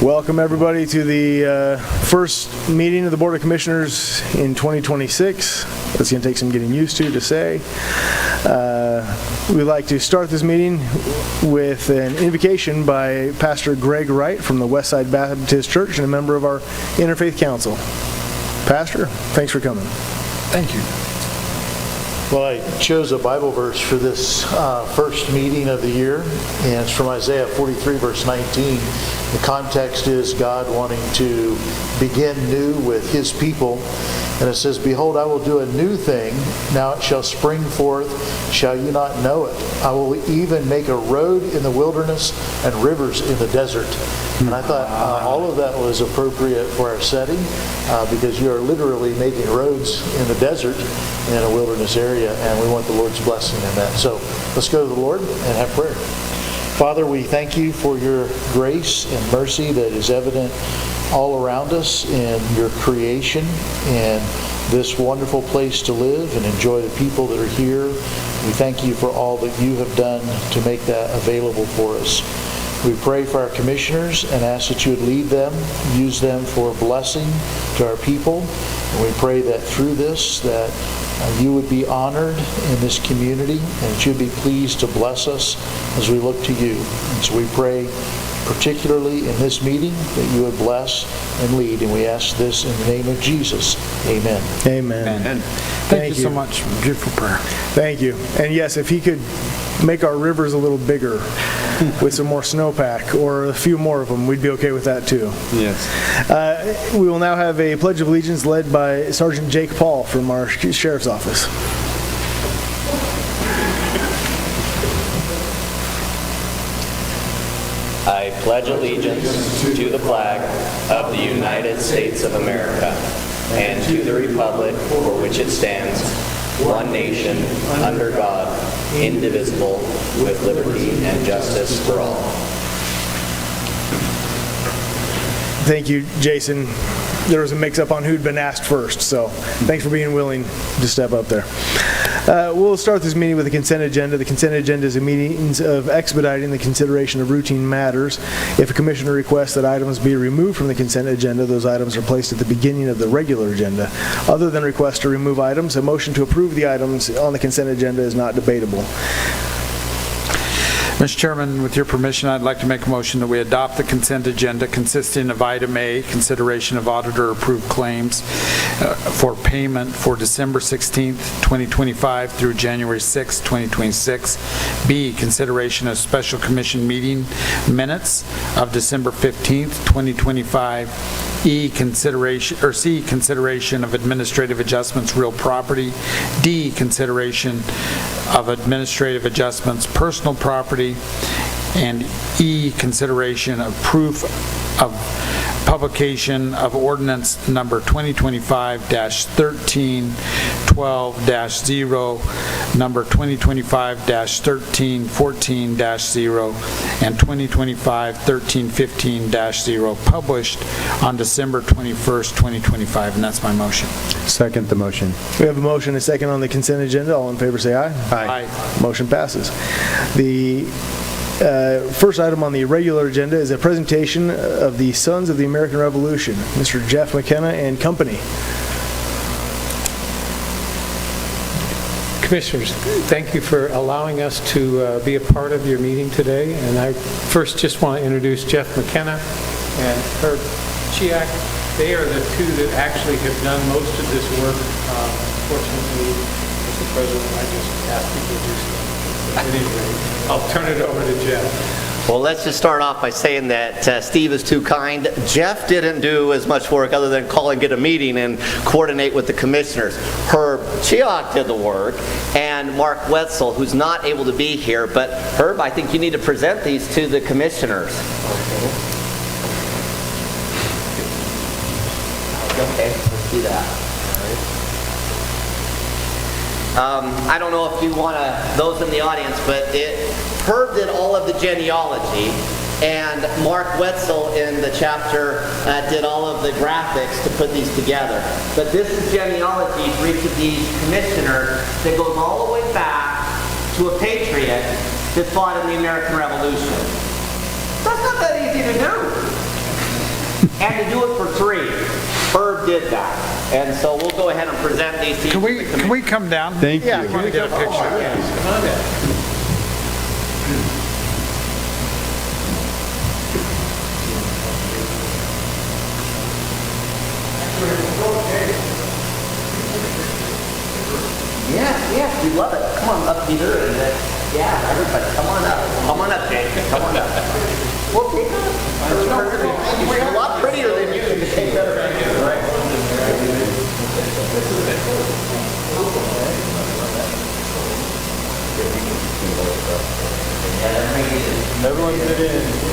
Welcome everybody to the first meeting of the Board of Commissioners in 2026. That's going to take some getting used to say. We'd like to start this meeting with an invocation by Pastor Greg Wright from the Westside Baptist Church and a member of our Interfaith Council. Pastor, thanks for coming. Thank you. Well, I chose a Bible verse for this first meeting of the year, and it's from Isaiah 43, verse 19. The context is God wanting to begin new with His people. And it says, "Behold, I will do a new thing. Now it shall spring forth. Shall you not know it? I will even make a road in the wilderness and rivers in the desert." And I thought all of that was appropriate for our setting because you are literally making roads in the desert in a wilderness area, and we want the Lord's blessing in that. So let's go to the Lord and have prayer. Father, we thank you for your grace and mercy that is evident all around us in your creation and this wonderful place to live and enjoy the people that are here. We thank you for all that you have done to make that available for us. We pray for our commissioners and ask that you would lead them, use them for blessing to our people. And we pray that through this, that you would be honored in this community and that you'd be pleased to bless us as we look to you. And so we pray particularly in this meeting that you would bless and lead. And we ask this in the name of Jesus. Amen. Amen. Thank you so much. Beautiful prayer. Thank you. And yes, if he could make our rivers a little bigger with some more snowpack or a few more of them, we'd be okay with that too. Yes. We will now have a Pledge of Allegiance led by Sergeant Jake Paul from our Sheriff's Office. I pledge allegiance to the flag of the United States of America and to the republic for which it stands, one nation, under God, indivisible, with liberty and justice for all. Thank you, Jason. There was a mix-up on who'd been asked first, so thanks for being willing to step up there. We'll start this meeting with the consent agenda. The consent agenda is a means of expediting the consideration of routine matters. If a commissioner requests that items be removed from the consent agenda, those items are placed at the beginning of the regular agenda. Other than requests to remove items, a motion to approve the items on the consent agenda is not debatable. Mr. Chairman, with your permission, I'd like to make a motion that we adopt the consent agenda consisting of item A, consideration of auditor-approved claims for payment for December 16th, 2025 through January 6th, 2026. B, consideration of special commission meeting minutes of December 15th, 2025. E, C, consideration of administrative adjustments, real property. D, consideration of administrative adjustments, personal property. And E, consideration of proof of publication of ordinance number 2025-1312-0, number 2025-1314-0, and 2025-1315-0, published on December 21st, 2025. And that's my motion. Second the motion. We have a motion and a second on the consent agenda. All in favor say aye. Aye. Motion passes. The first item on the irregular agenda is a presentation of the Sons of the American Revolution, Mr. Jeff McKenna and company. Commissioners, thank you for allowing us to be a part of your meeting today. And I first just want to introduce Jeff McKenna and Herb Chiak. They are the two that actually have done most of this work. Fortunately, Mr. President, I just asked people to do so. Anyway, I'll turn it over to Jeff. Well, let's just start off by saying that Steve is too kind. Jeff didn't do as much work other than call and get a meeting and coordinate with the commissioners. Herb Chiak did the work, and Mark Wetzel, who's not able to be here. But Herb, I think you need to present these to the commissioners. Okay, let's do that. I don't know if you want to, those in the audience, but Herb did all of the genealogy, and Mark Wetzel in the chapter did all of the graphics to put these together. But this is genealogy for each of these commissioners that goes all the way back to a patriot that fought in the American Revolution. That's not that easy to do. And to do it for free. Herb did that. And so we'll go ahead and present these to you. Can we come down? Thank you. Can we get a picture? Come on down. Yes, we love it. Come on up, Peter. And, yeah, everybody, come on up. Come on up, Jake. Come on up. Well, take it. You're a lot prettier than you. Take better. Everyone get in.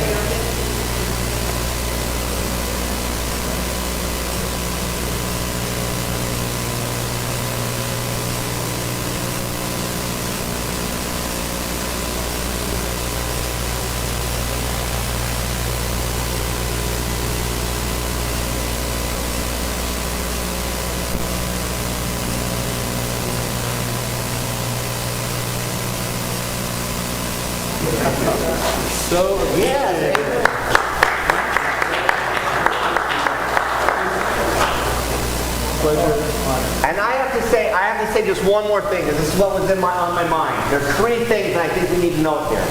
And I have to say just one more thing, because this is what was on my mind. There's three things that I think we need to note here.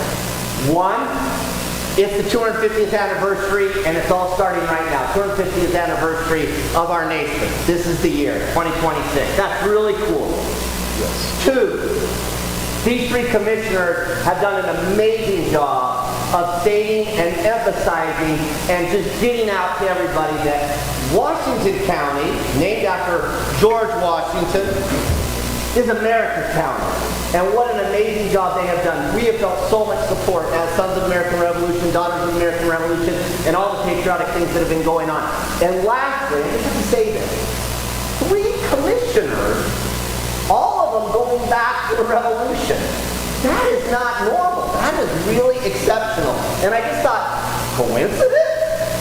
One, it's the 250th anniversary, and it's all starting right now. 250th anniversary of our nation. This is the year, 2026. That's really cool. Yes. Two, these three commissioners have done an amazing job of stating and emphasizing and just getting out to everybody that Washington County, named after George Washington, is America's county. And what an amazing job they have done. We have felt so much support as Sons of American Revolution, Daughters of the American Revolution, and all the patriotic things that have been going on. And lastly, I just have to say this, 3 commissioners, all of them going back to the Revolution. That is not normal. That is really exceptional. And I just thought, coincidence?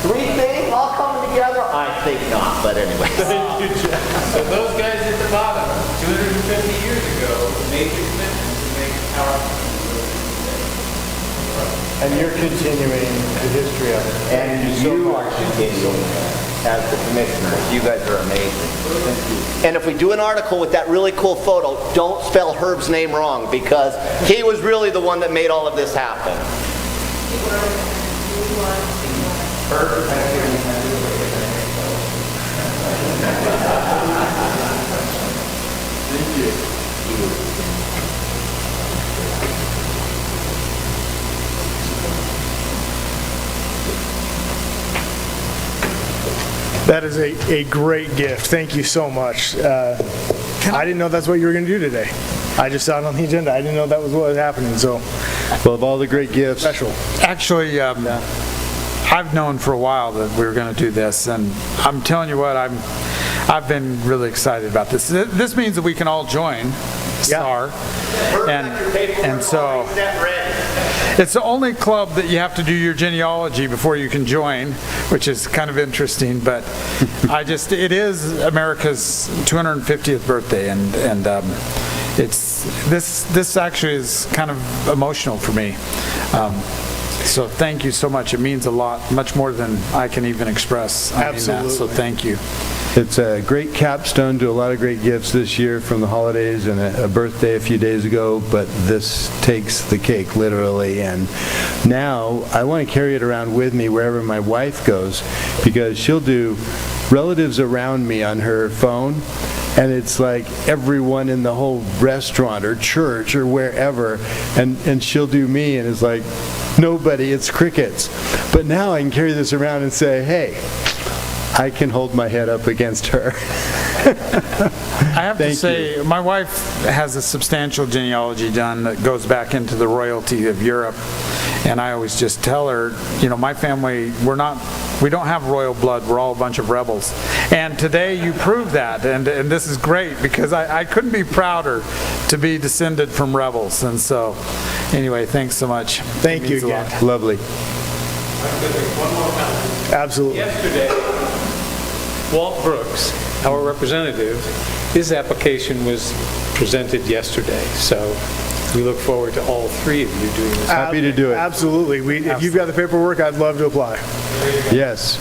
3 things all coming together? I think not, but anyway. So those guys at the bottom, 250 years ago, made the commitment to make our... And you're continuing the history of it. And you are continuing as the commissioners. You guys are amazing. Thank you. And if we do an article with that really cool photo, don't spell Herb's name wrong, because he was really the one that made all of this happen. That is a great gift. Thank you so much. I didn't know that's what you were going to do today. I just saw it on the agenda. I didn't know that was what was happening, so Well, of all the great gifts, special. Actually, I've known for a while that we were going to do this, and I'm telling you what, I've been really excited about this. This means that we can all join STAR, and so it's the only club that you have to do your genealogy before you can join, which is kind of interesting, but it is America's 250th birthday, and this actually is kind of emotional for me. So thank you so much. It means a lot, much more than I can even express. Absolutely. So thank you. it's a great capstone to a lot of great gifts this year from the holidays and a birthday a few days ago, but this takes the cake, literally. And now I want to carry it around with me wherever my wife goes, because she'll do relatives around me on her phone, and it's like everyone in the whole restaurant or church or wherever, and she'll do me, and it's like nobody, it's crickets. But now I can carry this around and say, hey, I can hold my head up against her. I have to Thank say, my wife has a substantial genealogy done that goes back into the royalty of Europe, and I always just tell her, you know, my family, we don't have royal blood, we're all a bunch of rebels. And today you prove that, and this is great, because I couldn't be prouder to be descended from rebels. And so, anyway, thanks so much. Thank It means you a lot. again. Lovely. I'm going to make one more comment. Absolutely. Yesterday, Walt Brooks, our representative, his application was presented yesterday, so we look forward to all three of you doing this. Happy to do it. Absolutely. If you've got the paperwork, I'd love to apply. Yes.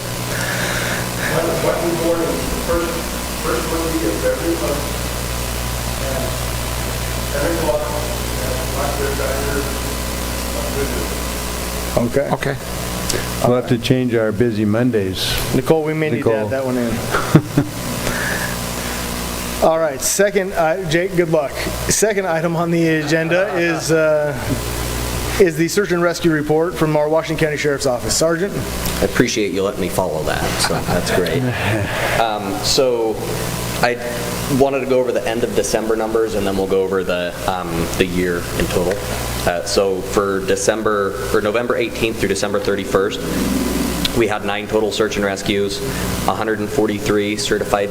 What we born in the first Monday of every month, and 10 o'clock, and Okay. Okay. We'll have to change our busy Mondays. Nicole, we may need to Nicole. add that one in. All right, second, Jake, good luck. Second item on the agenda is the search and rescue report from our Washington County Sheriff's Office. Sergeant? I appreciate you letting me follow that, so that's great. So I wanted to go over the end of December numbers, and then we'll go over the year in total. So for November 18th through December 31st, we had 9 total search and rescues, 143 certified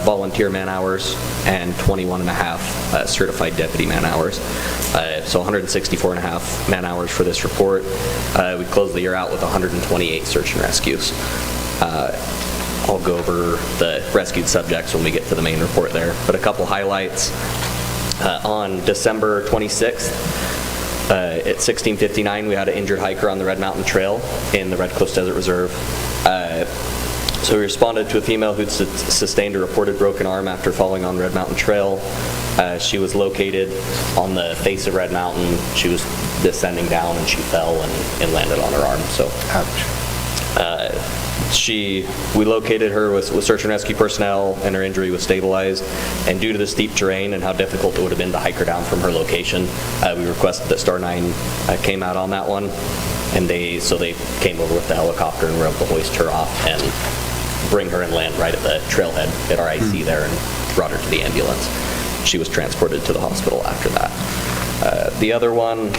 volunteer man hours, and 21 and a half certified deputy man hours. So 164 and a half man hours for this report. We closed the year out with 128 search and rescues. I'll go over the rescued subjects when we get to the main report there, but a couple highlights. On December 26th, at 16:59, we had an injured hiker on the Red Mountain Trail in the Red Cliffs Desert Reserve. So we responded to a female who'd sustained a reported broken arm after falling on Red Mountain Trail. She was located on the face of Red Mountain. She was descending down and she fell and landed on her arm. So, we located her with search and rescue personnel, and her injury was stabilized. And due to the steep terrain and how difficult it would have been to hike her down from her location, we requested that Star 9 came out on that one. And they came over with the helicopter and were able to hoist her off and bring her and land right at the trailhead at RIC there and brought her to the ambulance. She was transported to the hospital after that. The other one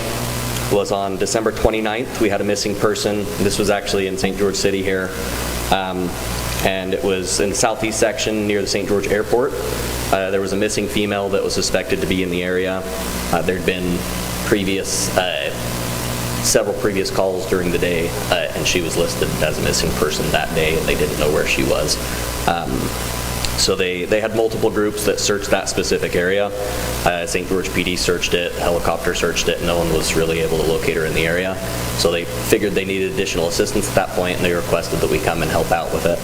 was on December 29th. We had a missing person. This was actually in St. George City here. And it was in the southeast section near the St. George Airport. There was a missing female that was suspected to be in the area. There'd been several previous calls during the day, and she was listed as a missing person that day, and they didn't know where she was. So they had multiple groups that searched that specific area. St. George PD searched it, helicopter searched it, and no one was really able to locate her in the area. So they figured they needed additional assistance at that point, and they requested that we come and help out with it.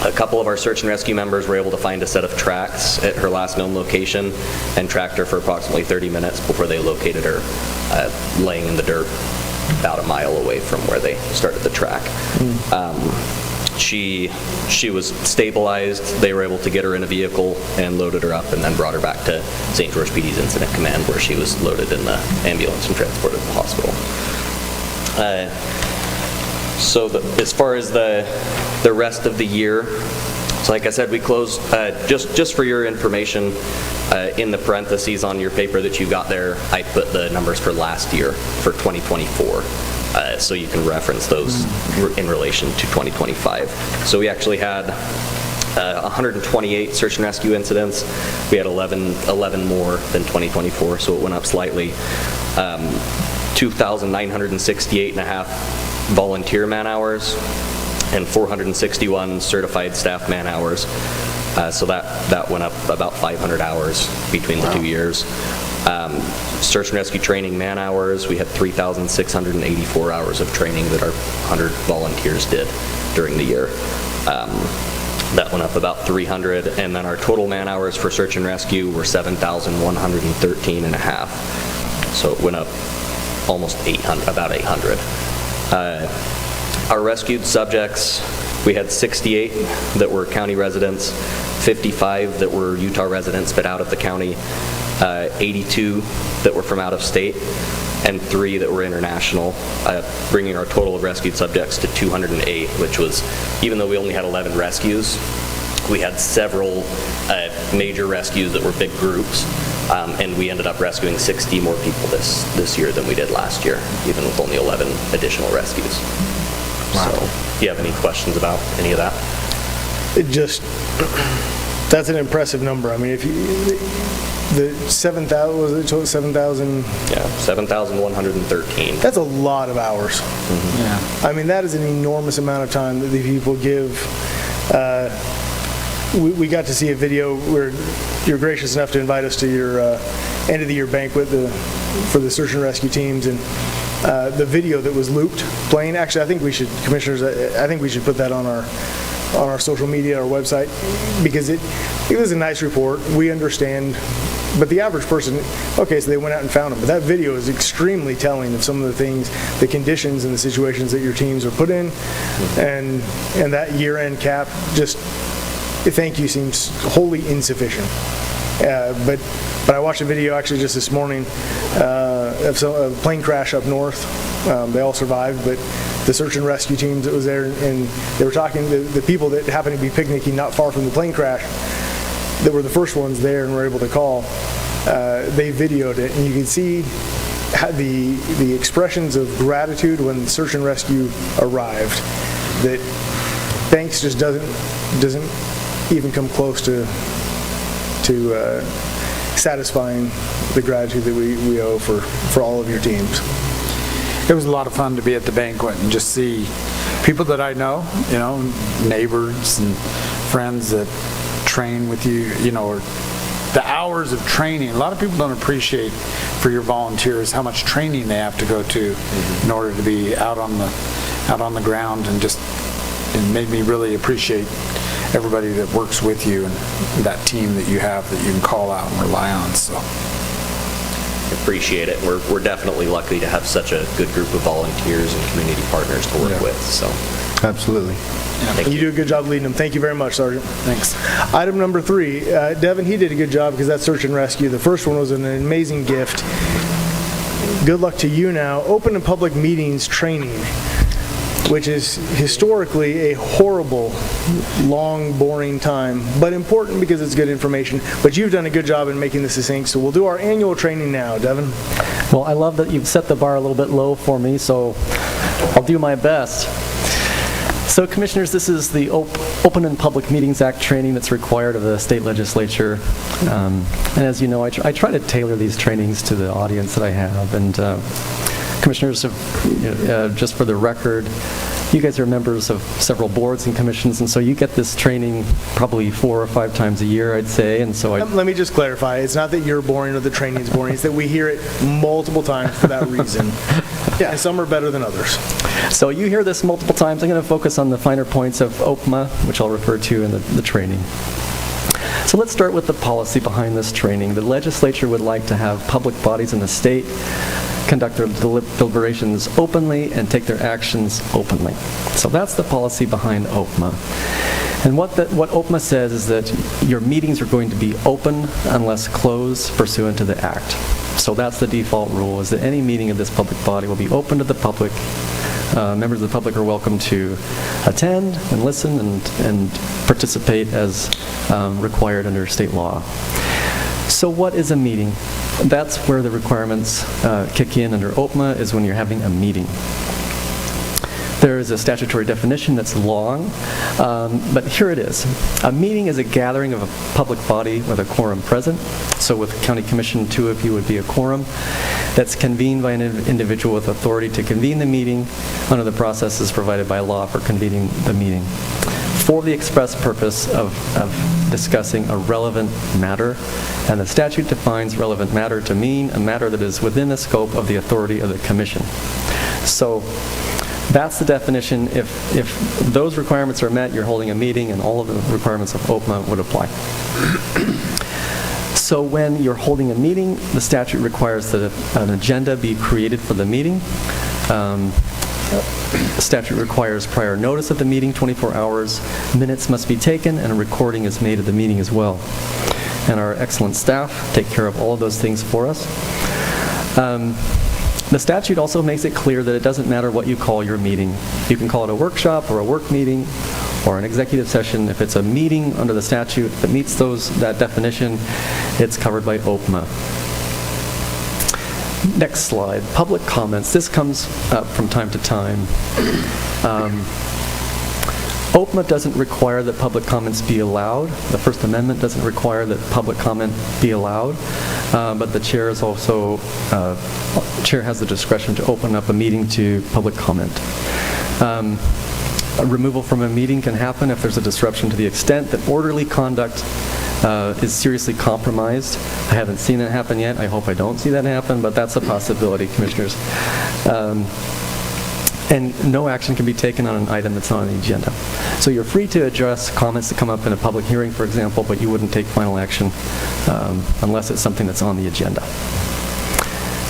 A couple of our search and rescue members were able to find a set of tracks at her last known location and tracked her for approximately 30 minutes before they located her laying in the dirt about a mile away from where they started the track. She was stabilized. They were able to get her in a vehicle and loaded her up and then brought her back to St. George PD's Incident Command, where she was loaded in the ambulance and transported to the hospital. So as far as the rest of the year, so like I said, we closed, just for your information, in the parentheses on your paper that you got there, I put the numbers for last year, for 2024. So you can reference those in relation to 2025. So we actually had 128 search and rescue incidents. We had 11 more than 2024, so it went up slightly. 2,968 and a half volunteer man hours and 461 certified staff man hours. So that went up about 500 hours between the 2 years. Search and rescue training man hours, we had 3,684 hours of training that our 100 volunteers did during the year. That went up about 300, and then our total man hours for search and rescue were 7,113 and a half. So it went up almost 800, about 800. Our rescued subjects, we had 68 that were county residents, 55 that were Utah residents but out of the county, 82 that were from out of state, and 3 that were international, bringing our total of rescued subjects to 208, which was, even though we only had 11 rescues, we had several major rescues that were big groups, and we ended up rescuing 60 more people this year than we did last year, even with only 11 additional rescues. Wow. So, do you have any questions about any of that? That's an impressive number. I mean, if you, the 7,000, was it 7,000? Yeah, 7,113. That's a lot of hours. Yeah. I mean, that is an enormous amount of time that the people give. We got to see a video where you're gracious enough to invite us to your end of the year banquet for the search and rescue teams, and the video that was looped playing. Actually, I think we should, commissioners, I think we should put that on our social media, our website, because it was a nice report. We understand, but the average person, okay, so they went out and found them, but that video is extremely telling of some of the things, the conditions and the situations that your teams are put in, and that year-end cap, just thank you seems wholly insufficient. But I watched a video actually just this morning of a plane crash up north. They all survived, but the search and rescue teams that was there, and they were talking to the people that happened to be picnicking not far from the plane crash, that were the first ones there and were able to call. They videoed it, and you can see how the expressions of gratitude when search and rescue arrived. That thanks just doesn't even come close to satisfying the gratitude that we owe for all of your teams. It was a lot of fun to be at the banquet and just see people that I know, neighbors and friends that train with you, or the hours of training. A lot of people don't appreciate for your volunteers how much training they have to go to in order to be out on the ground, and just it made me really appreciate everybody that works with you and that team that you have that you can call out and rely on. So Appreciate it. We're definitely lucky to have such a good group of volunteers and community partners to work with. So Absolutely. thank You do a good job leading them. Thank you very much, Sergeant. thanks. Item number 3, Devin, he did a good job because that's search and rescue. The first one was an amazing gift. Good luck to you now. Open and public meetings training, which is historically a horrible, long, boring time, but important because it's good information. But you've done a good job in making this succinct, so we'll do our annual training now. Devin? Well, I love that you've set the bar a little bit low for me, so I'll do my best. So, Commissioners, this is the Open and Public Meetings Act training that's required of the state legislature. And as you know, I try to tailor these trainings to the audience that I have. And Commissioners, just for the record, you guys are members of several boards and commissions, and so you get this training probably 4 or 5 times a year, I'd say. And so Let me just clarify. It's not that you're boring or the training's boring. It's that we hear it multiple times for that reason. Yeah, and some are better than others. So you hear this multiple times. I'm going to focus on the finer points of OPMA, which I'll refer to in the training. So let's start with the policy behind this training. The legislature would like to have public bodies in the state conduct their deliberations openly and take their actions openly. So that's the policy behind OPMA. And what OPMA says is that your meetings are going to be open unless closed pursuant to the Act. So that's the default rule, is that any meeting of this public body will be open to the public. Members of the public are welcome to attend and listen and participate as required under state law. So what is a meeting? That's where the requirements kick in under OPMA, is when you're having a meeting. There is a statutory definition that's long, but here it is. A meeting is a gathering of a public body with a quorum present. So with County Commission, 2 of you would be a quorum. That's convened by an individual with authority to convene the meeting under the processes provided by law for convening the meeting, for the express purpose of discussing a relevant matter. And the statute defines relevant matter to mean a matter that is within the scope of the authority of the Commission. So that's the definition. If those requirements are met, you're holding a meeting, and all of the requirements of OPMA would apply. So when you're holding a meeting, the statute requires that an agenda be created for the meeting. The statute requires prior notice of the meeting, 24 hours. Minutes must be taken, and a recording is made of the meeting as well. And our excellent staff take care of all of those things for us. The statute also makes it clear that it doesn't matter what you call your meeting. You can call it a workshop or a work meeting or an executive session. If it's a meeting under the statute that meets that definition, it's covered by OPMA. Next slide, public comments. This comes up from time to time. OPMA doesn't require that public comments be allowed. The First Amendment doesn't require that public comment be allowed. but the chair is also, chair has the discretion to open up a meeting to public comment. A removal from a meeting can happen if there's a disruption to the extent that orderly conduct is seriously compromised. I haven't seen that happen yet. I hope I don't see that happen, but that's a possibility, Commissioners. And no action can be taken on an item that's not on the agenda. So you're free to address comments that come up in a public hearing, for example, but you wouldn't take final action unless it's something that's on the agenda.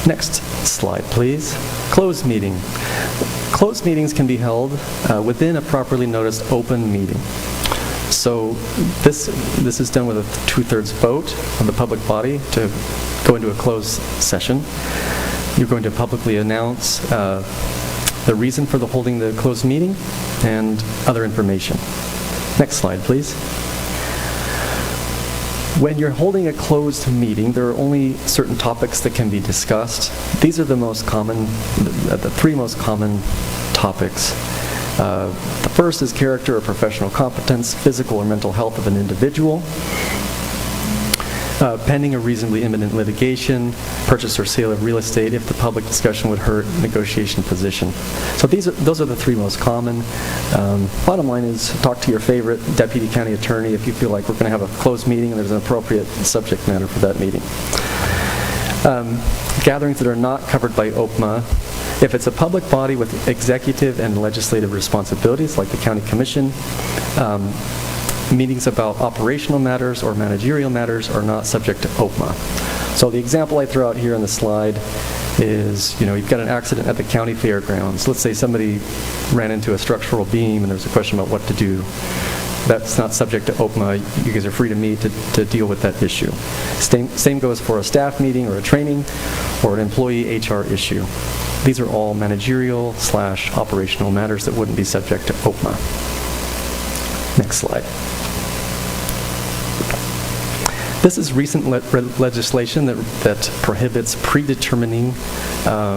Next slide, please. Closed meeting. Closed meetings can be held within a properly noticed open meeting. So this is done with a 2/3 vote of the public body to go into a closed session. You're going to publicly announce the reason for holding the closed meeting and other information. Next slide, please. When you're holding a closed meeting, there are only certain topics that can be discussed. These are the most common, the three most common topics. The first is character or professional competence, physical or mental health of an individual, pending a reasonably imminent litigation, purchase or sale of real estate if the public discussion would hurt negotiation position. So those are the three most common. Bottom line is talk to your favorite deputy county attorney if you feel like we're going to have a closed meeting and there's an appropriate subject matter for that meeting. Gatherings that are not covered by OPMA, if it's a public body with executive and legislative responsibilities like the county commission, meetings about operational matters or managerial matters are not subject to OPMA. So the example I throw out here on the slide is, you've got an accident at the county fairgrounds. Let's say somebody ran into a structural beam and there's a question about what to do. That's not subject to OPMA. You guys are free to meet to deal with that issue. Same goes for a staff meeting or a training or an employee HR issue. These are all managerial/operational matters that wouldn't be subject to OPMA. Next slide. This is recent legislation that prohibits predetermining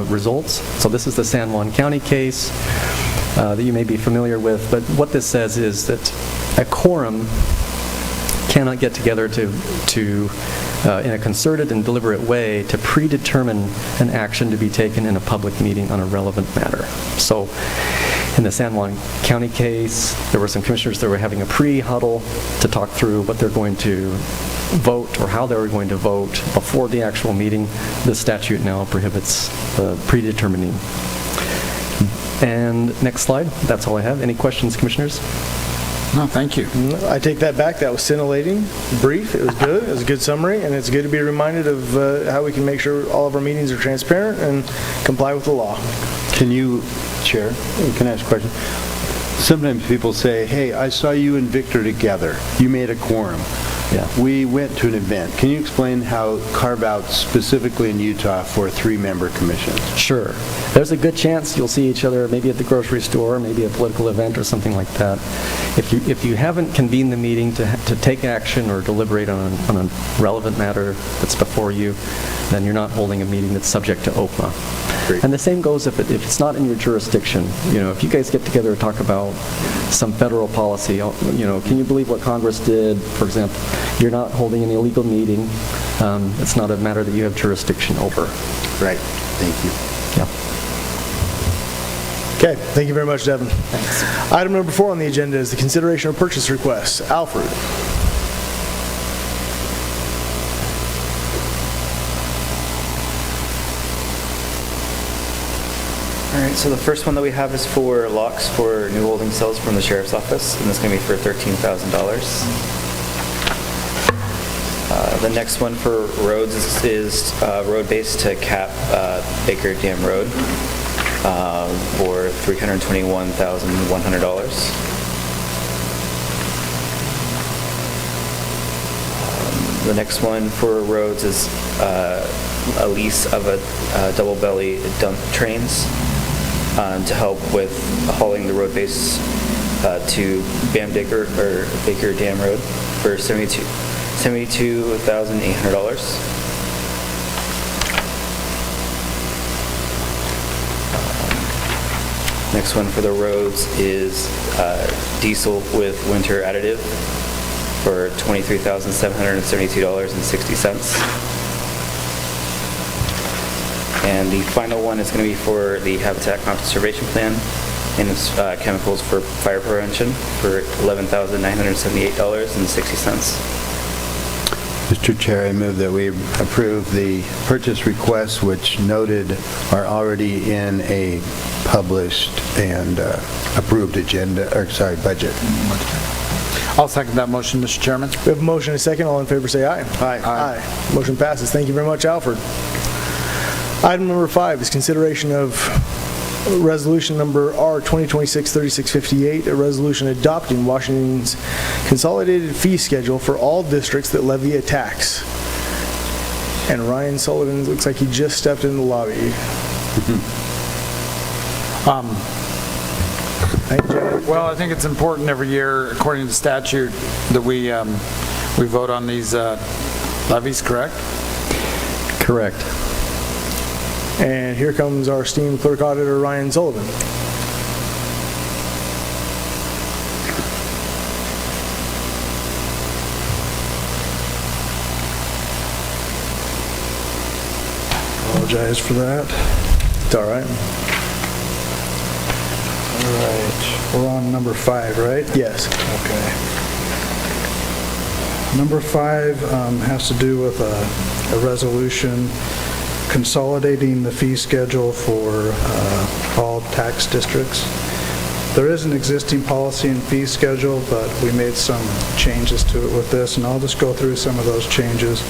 results. So this is the San Juan County case that you may be familiar with, but what this says is that a quorum cannot get together to in a concerted and deliberate way to predetermine an action to be taken in a public meeting on a relevant matter. So in the San Juan County case, there were some commissioners that were having a pre-huddle to talk through what they're going to vote or how they were going to vote before the actual meeting. This statute now prohibits predetermining. And next slide. That's all I have. Any questions, commissioners? No, thank you. I take that back. That was scintillating, brief. It was good. It was a good summary, and it's good to be reminded of how we can make sure all of our meetings are transparent and comply with the law. Can you, Chair, can I ask a question? Sometimes people say, hey, I saw you and Victor together. You made a quorum. Yeah. We went to an event. Can you explain how carve-outs specifically in Utah for 3-member commissions? Sure. There's a good chance you'll see each other maybe at the grocery store, maybe a political event or something like that. If you haven't convened the meeting to take action or deliberate on a relevant matter that's before you, then you're not holding a meeting that's subject to OPMA. Great. And the same goes if it's not in your jurisdiction. If you guys get together to talk about some federal policy, can you believe what Congress did, for example? You're not holding an illegal meeting. It's not a matter that you have jurisdiction over. Right. Thank you. Yeah. Okay, thank you very much, Devin. Thanks. Item number 4 on the agenda is the consideration of purchase requests. Alfred. All right, so the first one that we have is for locks for new holding cells from the Sheriff's Office, and this is going to be for $13,000. The next one for roads is road base to cap Baker Dam Road for $321,100. The next one for roads is a lease of a double belly dump trains to help with hauling the road base to Baker Dam Road for $72,800. Next one for the roads is diesel with winter additive for $23,772.60. And the final one is going to be for the Habitat Conservation Plan and its chemicals for fire prevention for $11,978.60. Mr. Chair, I move that we approve the purchase requests which noted are already in a published and approved agenda, budget. I'll second that motion, Mr. Chairman. We have a motion and a second. All in favor, say aye. Aye. Motion passes. Thank you very much, Alfred. Item number 5 is consideration of resolution number R 2026-3658, a resolution adopting Washington's consolidated fee schedule for all districts that levy a tax. And Ryan Sullivan looks like he just stepped in the lobby. Well, I think it's important every year, according to statute, that we vote on these levies, correct? Correct. And here comes our esteemed clerk auditor, Ryan Sullivan. Apologize for that. It's all right. All right, we're on number 5, right? Yes. Okay. Number 5 has to do with a resolution consolidating the fee schedule for all tax districts. There is an existing policy and fee schedule, but we made some changes to it with this, and I'll just go through some of those changes.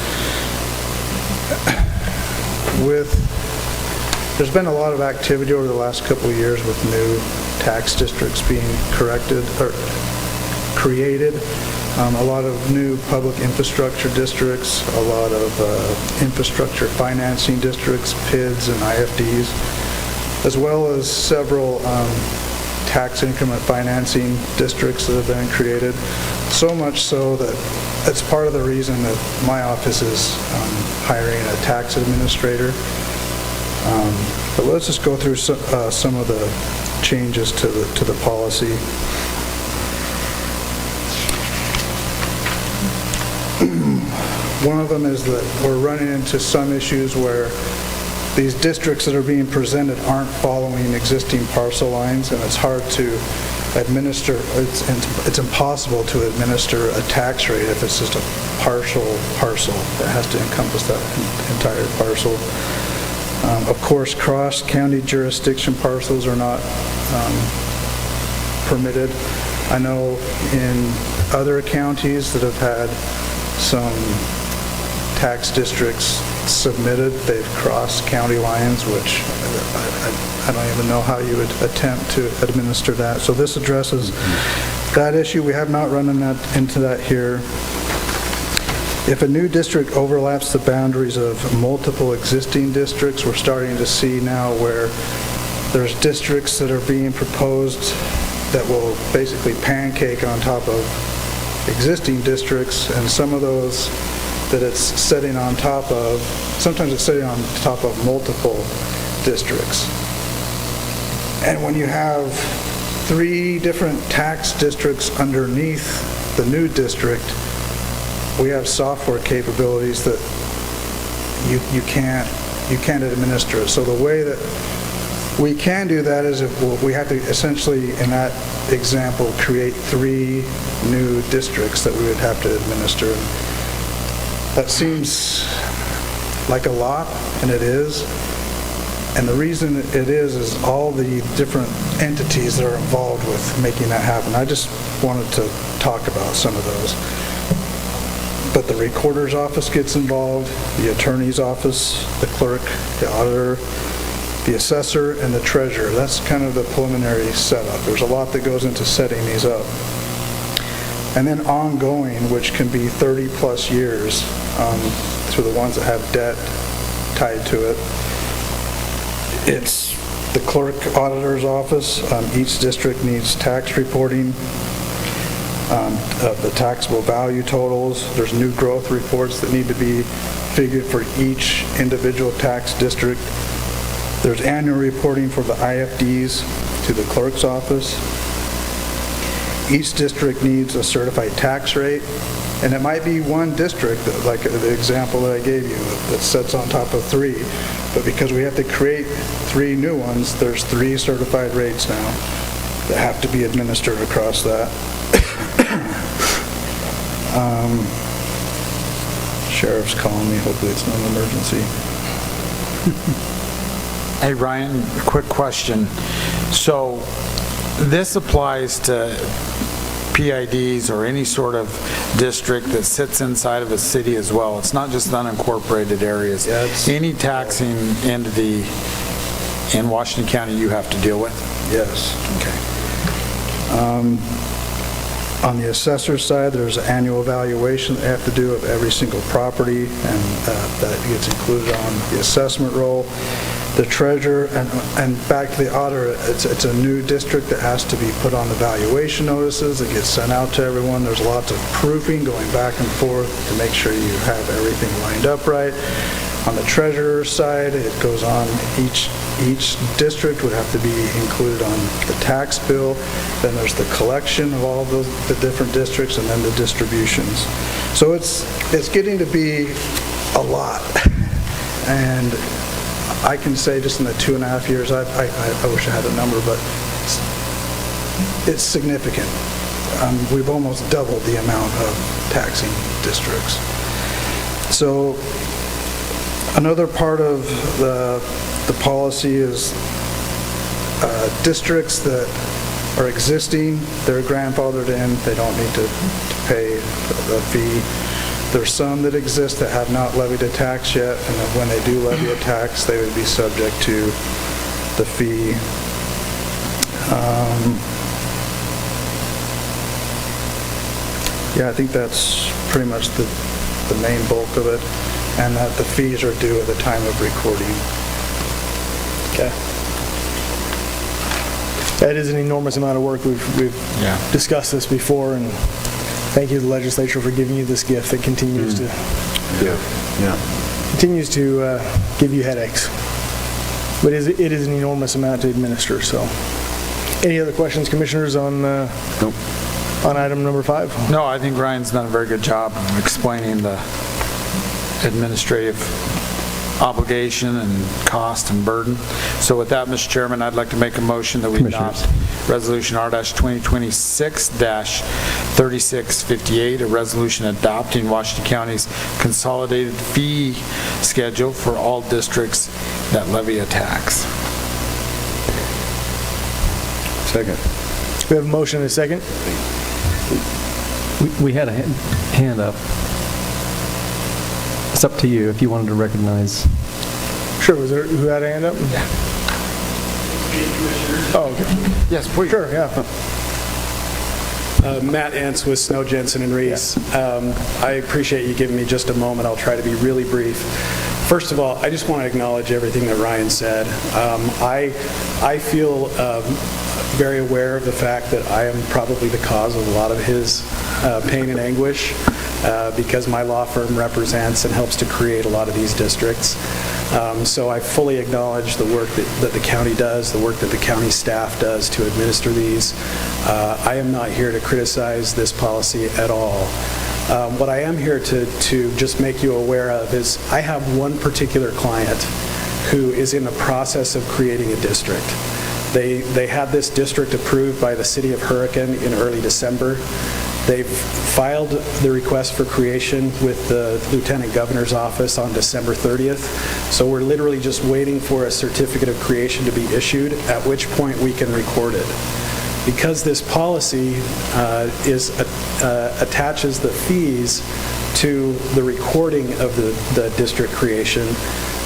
There's been a lot of activity over the last couple of years with new tax districts being created. A lot of new public infrastructure districts, a lot of infrastructure financing districts, PIDs and IFDs, as well as several tax increment financing districts that have been created. So much so that it's part of the reason that my office is hiring a tax administrator. But let's just go through some of the changes to the policy. One of them is that we're running into some issues where these districts that are being presented aren't following existing parcel lines, and it's hard to administer, it's impossible to administer a tax rate if it's just a partial parcel. It has to encompass that entire parcel. Of course, cross-county jurisdiction parcels are not permitted. I know in other counties that have had some tax districts submitted, they've crossed county lines, which I don't even know how you would attempt to administer that. So this addresses that issue. We have not run into that here. If a new district overlaps the boundaries of multiple existing districts, we're starting to see now where there's districts that are being proposed that will basically pancake on top of existing districts, and some of those that it's setting on top of, sometimes it's setting on top of multiple districts. And when you have 3 different tax districts underneath the new district, we have software capabilities that you can't administer it. So the way that we can do that is if we have to essentially, in that example, create 3 new districts that we would have to administer. That seems like a lot, and it is. And the reason it is all the different entities that are involved with making that happen. I just wanted to talk about some of those. But the recorder's office gets involved, the attorney's office, the clerk, the auditor, the assessor, and the treasurer. That's kind of the preliminary setup. There's a lot that goes into setting these up. And then ongoing, which can be 30-plus years, through the ones that have debt tied to it. It's the clerk auditor's office. Each district needs tax reporting of the taxable value totals. There's new growth reports that need to be figured for each individual tax district. There's annual reporting for the IFDs to the clerk's office. each district needs a certified tax rate, and it might be one district, like the example that I gave you, that sits on top of 3, but because we have to create 3 new ones, there's 3 certified rates now that have to be administered across that. Sheriff's calling me, hopefully it's not an emergency. Hey, Ryan, quick question. So this applies to PIDs or any sort of district that sits inside of a city as well. It's not just unincorporated areas. Yeah, it's- Any taxing entity in Washington County you have to deal with? Yes. Okay. On the assessor side, there's an annual evaluation they have to do of every single property, and that gets included on the assessment roll. The treasurer, and back to the auditor, it's a new district that has to be put on the valuation notices. It gets sent out to everyone. There's lots of proofing going back and forth to make sure you have everything lined up right. On the treasurer's side, it goes on, each district would have to be included on the tax bill. Then there's the collection of all the different districts, and then the distributions. So it's getting to be a lot. And I can say just in the 2.5 years, I wish I had a number, but it's significant. We've almost doubled the amount of taxing districts. So another part of the policy is districts that are existing, they're grandfathered in, they don't need to pay the fee. There's some that exist that have not levied a tax yet, and that when they do levy a tax, they would be subject to the fee. Yeah, I think that's pretty much the main bulk of it, and that the fees are due at the time of recording. Okay. That is an enormous amount of work. We've discussed this before, and thank you to the legislature for giving you this gift that continues to give you headaches. But it is an enormous amount to administer. So, any other questions, commissioners, on Nope. on item number 5? No, I think Ryan's done a very good job of explaining the administrative obligation and cost and burden. So with that, Mr. Chairman, I'd like to make a motion that we adopt Resolution R-2026-3658, a resolution adopting Washington County's consolidated fee schedule for all districts that levy a tax. Second. We have a motion and a second. We had a hand up. It's up to you if you wanted to recognize. Sure, was there, who had a hand up? Yeah. Oh, okay. Yes, please. Sure, yeah. Matt Entz with Snow, Jensen, and Reese. I appreciate you giving me just a moment. I'll try to be really brief. First of all, I just want to acknowledge everything that Ryan said. I feel very aware of the fact that I am probably the cause of a lot of his pain and anguish because my law firm represents and helps to create a lot of these districts. So I fully acknowledge the work that the county does, the work that the county staff does to administer these. I am not here to criticize this policy at all. What I am here to just make you aware of is I have one particular client who is in the process of creating a district. They had this district approved by the city of Hurricane in early December. They've filed the request for creation with the Lieutenant Governor's office on December 30th. So we're literally just waiting for a certificate of creation to be issued, at which point we can record it. Because this policy attaches the fees to the recording of the district creation,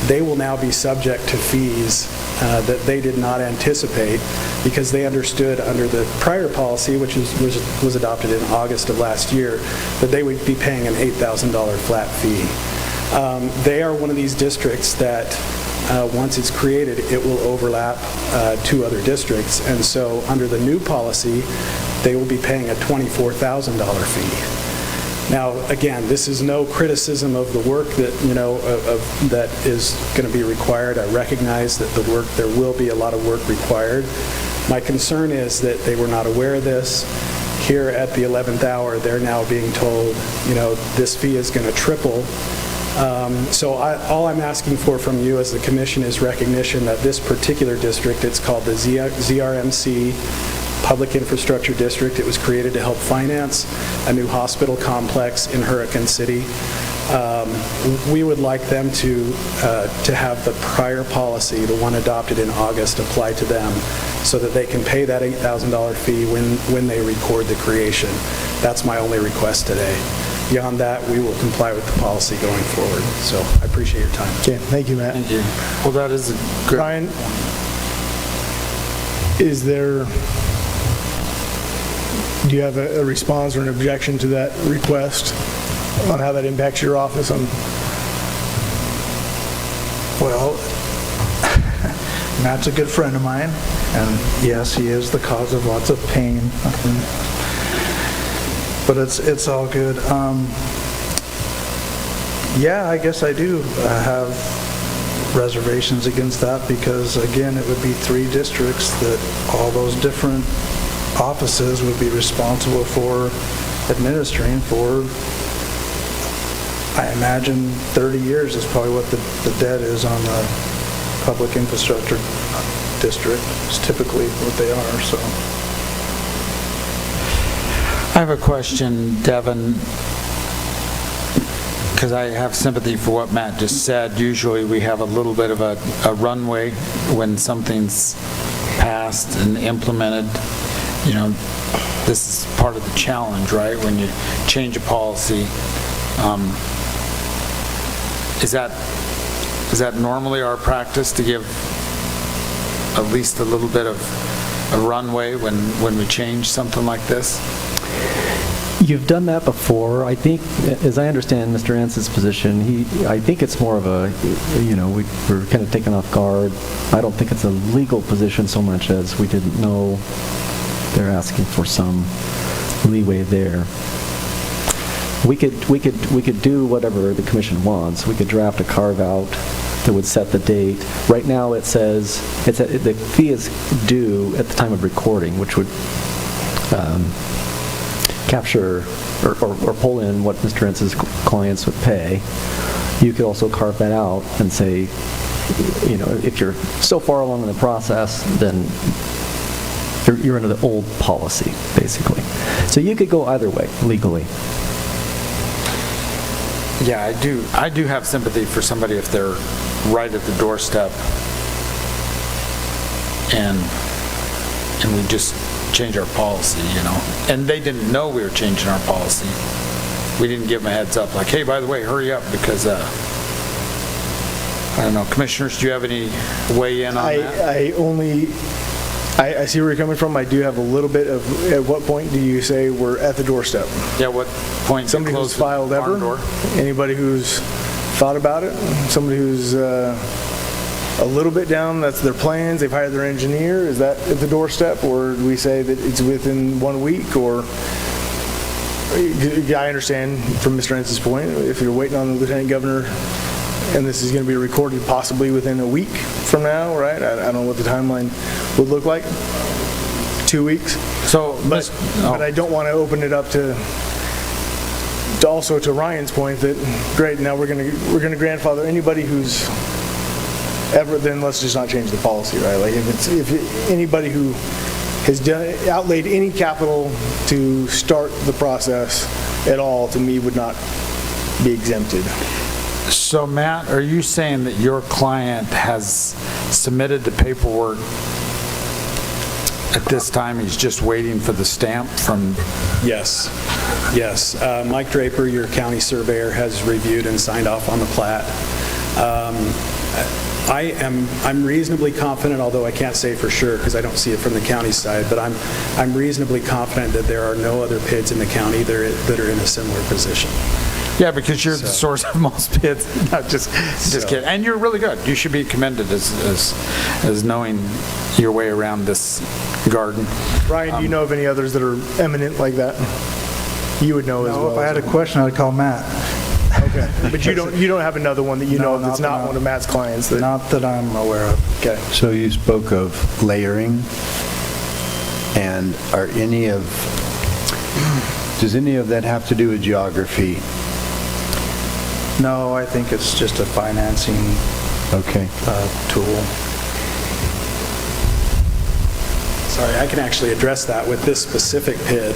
they will now be subject to fees that they did not anticipate because they understood under the prior policy, which was adopted in August of last year, that they would be paying an $8,000 flat fee. They are one of these districts that once it's created, it will overlap 2 other districts, and so under the new policy, they will be paying a $24,000 fee. Now, again, this is no criticism of the work that, that is going to be required. I recognize that there will be a lot of work required. My concern is that they were not aware of this. here at the 11th hour, they're now being told, this fee is going to triple. So all I'm asking for from you as the commission is recognition that this particular district, it's called the ZRMC Public Infrastructure District. It was created to help finance a new hospital complex in Hurricane City. We would like them to have the prior policy, the one adopted in August, apply to them so that they can pay that $8,000 fee when they record the creation. That's my only request today. Beyond that, we will comply with the policy going forward. So I appreciate your time. Okay, thank you, Matt. Thank you. Well, that is a good... Ryan, do you have a response or an objection to that request on how that impacts your office? Well, Matt's a good friend of mine, and yes, he is the cause of lots of pain. But it's all good. Yeah, I guess I do have reservations against that because, again, it would be 3 districts that all those different offices would be responsible for administering for, I imagine, 30 years is probably what the debt is on the public infrastructure district. It's typically what they are, so. I have a question, Devin, because I have sympathy for what Matt just said. Usually we have a little bit of a runway when something's passed and implemented. This is part of the challenge, right? When you change a policy. Is that normally our practice to give at least a little bit of a runway when we change something like this? You've done that before. I think, as I understand Mr. Ance's position, I think it's more of a, we're kind of taken off guard. I don't think it's a legal position so much as we didn't know they're asking for some leeway there. We could do whatever the commission wants. We could draft a carve-out that would set the date. Right now it says the fee is due at the time of recording, which would capture or pull in what Mr. Ance's clients would pay. You could also carve that out and say, if you're so far along in the process, then you're under the old policy, basically. So you could go either way, legally. Yeah, I do have sympathy for somebody if they're right at the doorstep and we just change our policy, and they didn't know we were changing our policy. We didn't give them a heads up like, hey, by the way, hurry up because I don't know. Commissioners, do you have any weigh in on that? I see where you're coming from. I do have a little bit of, at what point do you say we're at the doorstep? Yeah, what point? Somebody who's filed ever? Anybody who's thought about it? Somebody who's a little bit down, that's their plans, they've hired their engineer, is that at the doorstep? Or do we say that it's within 1 week? Or, I understand from Mr. Ence's point, if you're waiting on the Lieutenant Governor and this is going to be recorded possibly within a week from now, right? I don't know what the timeline would look like. 2 weeks. But I don't want to open it up to also to Ryan's point that great, now we're going to grandfather anybody who's ever. Then let's just not change the policy, right? Like if anybody who has outlaid any capital to start the process at all, to me would not be exempted. So Matt, are you saying that your client has submitted the paperwork at this time? He's just waiting for the stamp from... Yes. Mike Draper, your county surveyor, has reviewed and signed off on the plat. I'm reasonably confident, although I can't say for sure because I don't see it from the county side, but I'm reasonably confident that there are no other PIDs in the county that are in a similar position. Yeah, because you're the source of most bids. No, just kidding. And you're really good. You should be commended as knowing your way around this garden. Ryan, do you know of any others that are eminent like that? You would know as well. If I had a question, I'd call Matt. Okay, but you don't have another one that you know of that's not one of Matt's clients? Not that I'm aware of. Okay. So you spoke of layering, and are any of Does any of that have to do with geography? No, I think it's just a financing Okay. tool. Sorry, I can actually address that with this specific PID.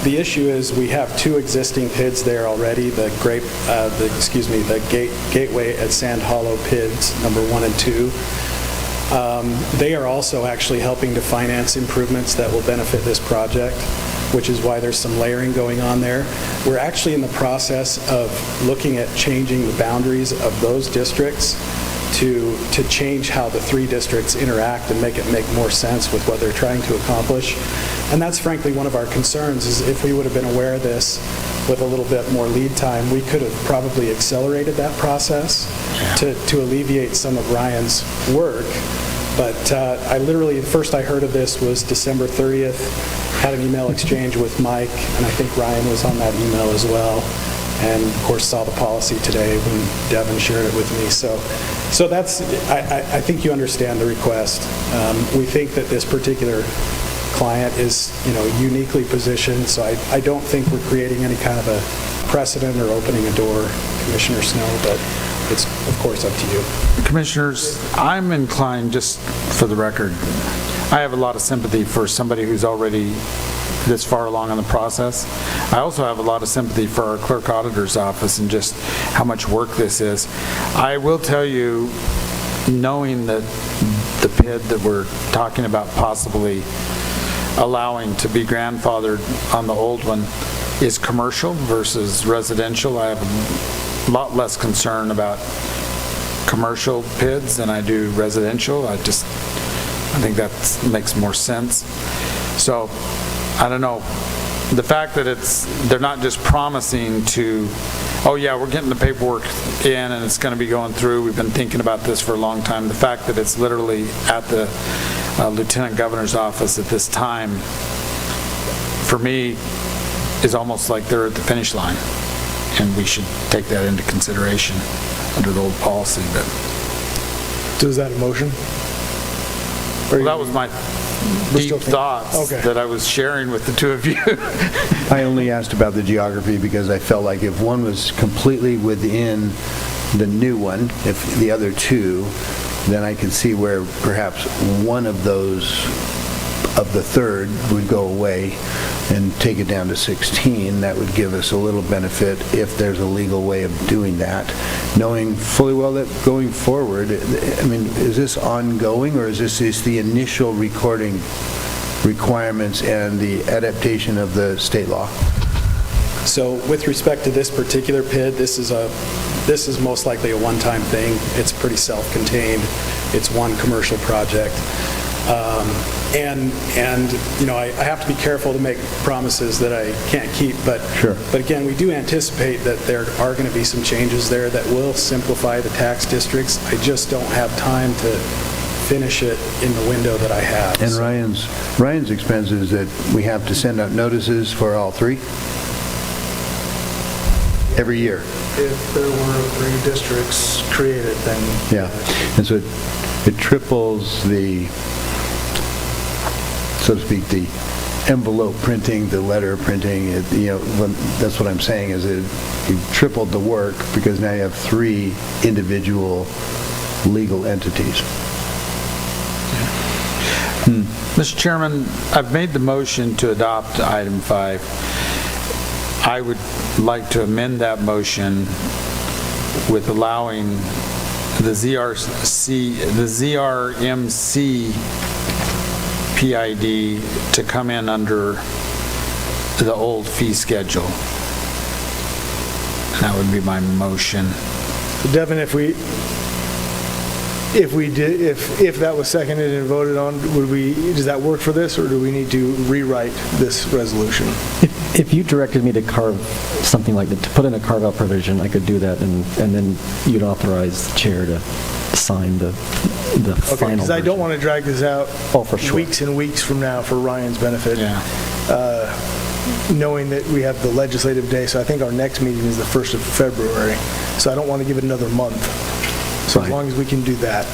The issue is we have two existing PIDs there already, the Gateway at Sand Hollow PIDs, number 1 and 2. They are also actually helping to finance improvements that will benefit this project, which is why there's some layering going on there. We're actually in the process of looking at changing the boundaries of those districts to change how the three districts interact and make it make more sense with what they're trying to accomplish. And that's frankly one of our concerns, is if we would have been aware of this with a little bit more lead time, we could have probably accelerated that process to alleviate some of Ryan's work. But I literally, the first I heard of this was December 30th, had an email exchange with Mike, and I think Ryan was on that email as well. And of course saw the policy today when Devin shared it with me. So that's, I think you understand the request. We think that this particular client is, uniquely positioned, so I don't think we're creating any kind of a precedent or opening a door, Commissioner Snow, but it's, of course, up to you. Commissioners, I'm inclined, just for the record, I have a lot of sympathy for somebody who's already this far along in the process. I also have a lot of sympathy for our clerk auditor's office and just how much work this is. I will tell you, knowing that the PID that we're talking about possibly allowing to be grandfathered on the old one is commercial versus residential, I have a lot less concern about commercial PIDs than I do residential. I think that makes more sense. So, I don't know, the fact that they're not just promising to, oh yeah, we're getting the paperwork in and it's going to be going through, we've been thinking about this for a long time, the fact that it's literally at the Lieutenant Governor's office at this time, for me, is almost like they're at the finish line, and we should take that into consideration under the old policy. But So is that a motion? well, that was my deep thoughts that I was sharing with the two of you. I only asked about the geography because I felt like if one was completely within the new one, if the other two, then I could see where perhaps one of those of the third would go away and take it down to 16. That would give us a little benefit if there's a legal way of doing that, knowing fully well that going forward, I mean, is this ongoing, or is this just the initial recording requirements and the adaptation of the state law? So with respect to this particular PID, this is most likely a one-time thing. It's pretty self-contained. It's one commercial project. I have to be careful to make promises that I can't keep, but again, we do anticipate that there are going to be some changes there that will simplify the tax districts. I just don't have time to finish it in the window that I have. And Ryan's expense is that we have to send out notices for all three every year. If there were 3 districts created, then... Yeah, and so it triples the, so to speak, the envelope printing, the letter printing, that's what I'm saying, is you've tripled the work because now you have 3 individual legal entities. Mr. Chairman, I've made the motion to adopt item 5. I would like to amend that motion with allowing the ZRMC PID to come in under the old fee schedule. That would be my motion. So Devin, if that was seconded and voted on, does that work for this, or do we need to rewrite this resolution? If you directed me to carve something like that, to put in a carve-out provision, I could do that, and then you'd authorize the chair to sign the final. Because I don't want to drag this out for sure. weeks and weeks from now for Ryan's benefit. Knowing that we have the legislative day, so I think our next meeting is the 1st of February, so I don't want to give it another month. So as long as we can do that.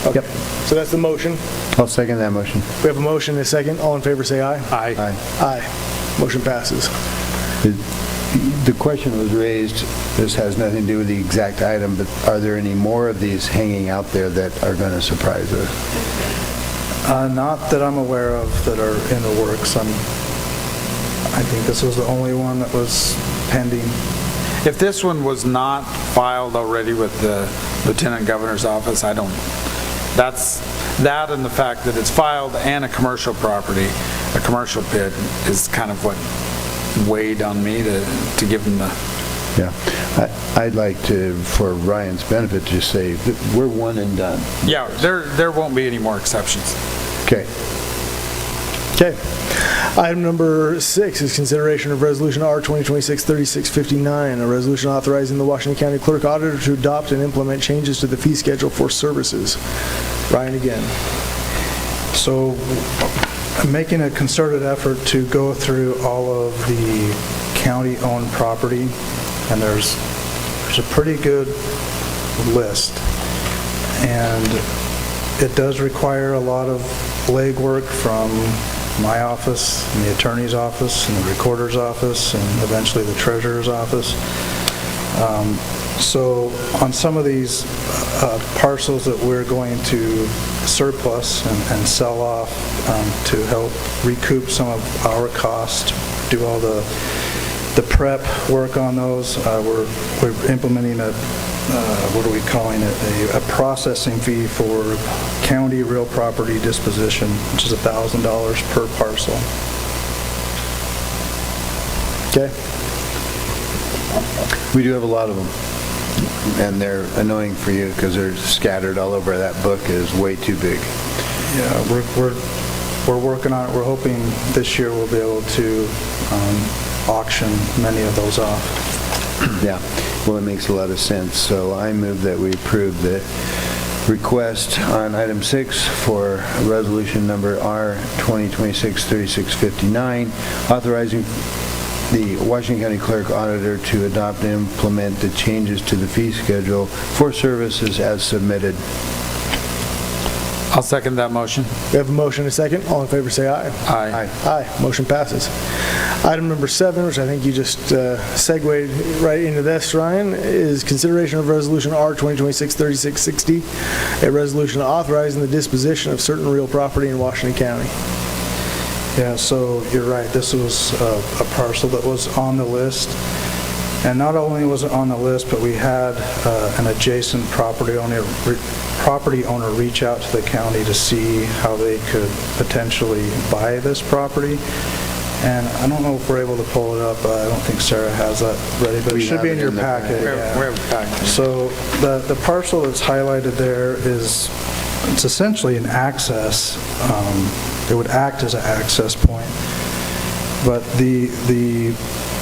Okay. Yep. So that's the motion. I'll second that motion. We have a motion and a second. All in favor say aye. Aye. Aye. Motion passes. The question was raised, this has nothing to do with the exact item, but are there any more of these hanging out there that are going to surprise us? Not that I'm aware of that are in the works. I think this was the only one that was pending. If this one was not filed already with the Lieutenant Governor's office, I don't, that's, that and the fact that it's filed and a commercial property, a commercial pit, is kind of what weighed on me to give them the... Yeah. I'd like to, for Ryan's benefit, just say that we're one and done. Yeah, there won't be any more exceptions. Okay. Okay. Item number 6 is consideration of Resolution R 2026-3659, a resolution authorizing the Washington County Clerk Auditor to adopt and implement changes to the fee schedule for services. Ryan again. So I'm making a concerted effort to go through all of the county-owned property, and there's a pretty good list. And it does require a lot of legwork from my office, and the attorney's office, and the recorder's office, and eventually the treasurer's office. So on some of these parcels that we're going to surplus and sell off to help recoup some of our cost, do all the prep work on those, we're implementing what are we calling it, a processing fee for county real property disposition, which is $1,000 per parcel. Okay. We do have a lot of them, and they're annoying for you because they're scattered all over. That book is way too big. Yeah, we're working on it. We're hoping this year we'll be able to auction many of those off. Yeah, well, it makes a lot of sense. So I move that we approve the request on item 6 for resolution number R 2026-3659, authorizing the Washington County Clerk Auditor to adopt and implement the changes to the fee schedule for services as submitted. I'll second that motion. We have a motion and a second. All in favor say aye. Aye. Aye. Motion passes. Item number 7, which I think you just segued right into this, Ryan, is consideration of Resolution R 2026-3660, a resolution authorizing the disposition of certain real property in Washington County. Yeah, so you're right. This was a parcel that was on the list. And not only was it on the list, but we had an adjacent property owner reach out to the county to see how they could potentially buy this property. And I don't know if we're able to pull it up. I don't think Sarah has that ready, but it should be in your packet. We have a packet. So the parcel that's highlighted there is, it's essentially an access. It would act as an access point. But the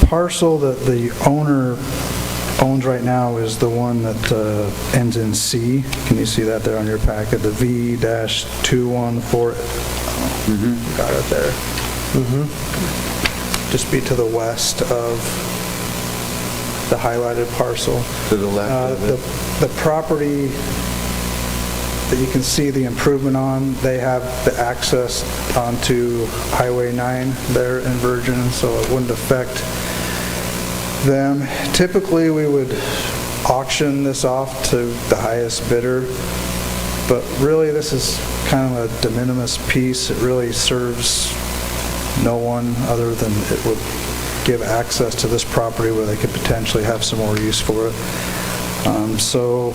parcel that the owner owns right now is the one that ends in C. Can you see that there on your packet? The V-214. Got it there. Just be to the west of the highlighted parcel. To the left of it. The property that you can see the improvement on, they have the access onto Highway 9 there in Virgin, so it wouldn't affect them. Typically, we would auction this off to the highest bidder, but really this is kind of a de minimis piece. It really serves no one other than it would give access to this property where they could potentially have some more use for it. So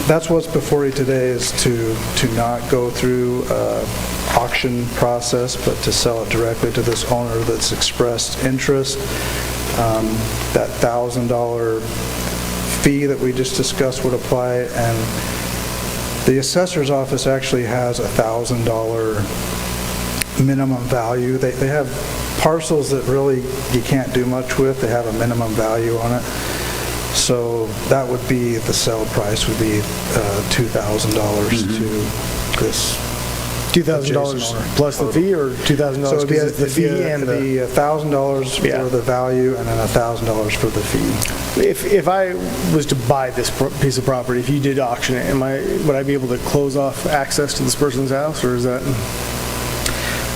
that's what's before you today, is to not go through auction process, but to sell it directly to this owner that's expressed interest. That $1,000 fee that we just discussed would apply, and the assessor's office actually has a $1,000 minimum value. They have parcels that really you can't do much with. They have a minimum value on it. So that would be, the sale price would be $2,000 to this $2,000 plus the fee, or $2,000 so it'd be because it's the fee and the... $1,000 for the value and then $1,000 for the fee. If I was to buy this piece of property, if you did auction it, would I be able to close off access to this person's house, or is that...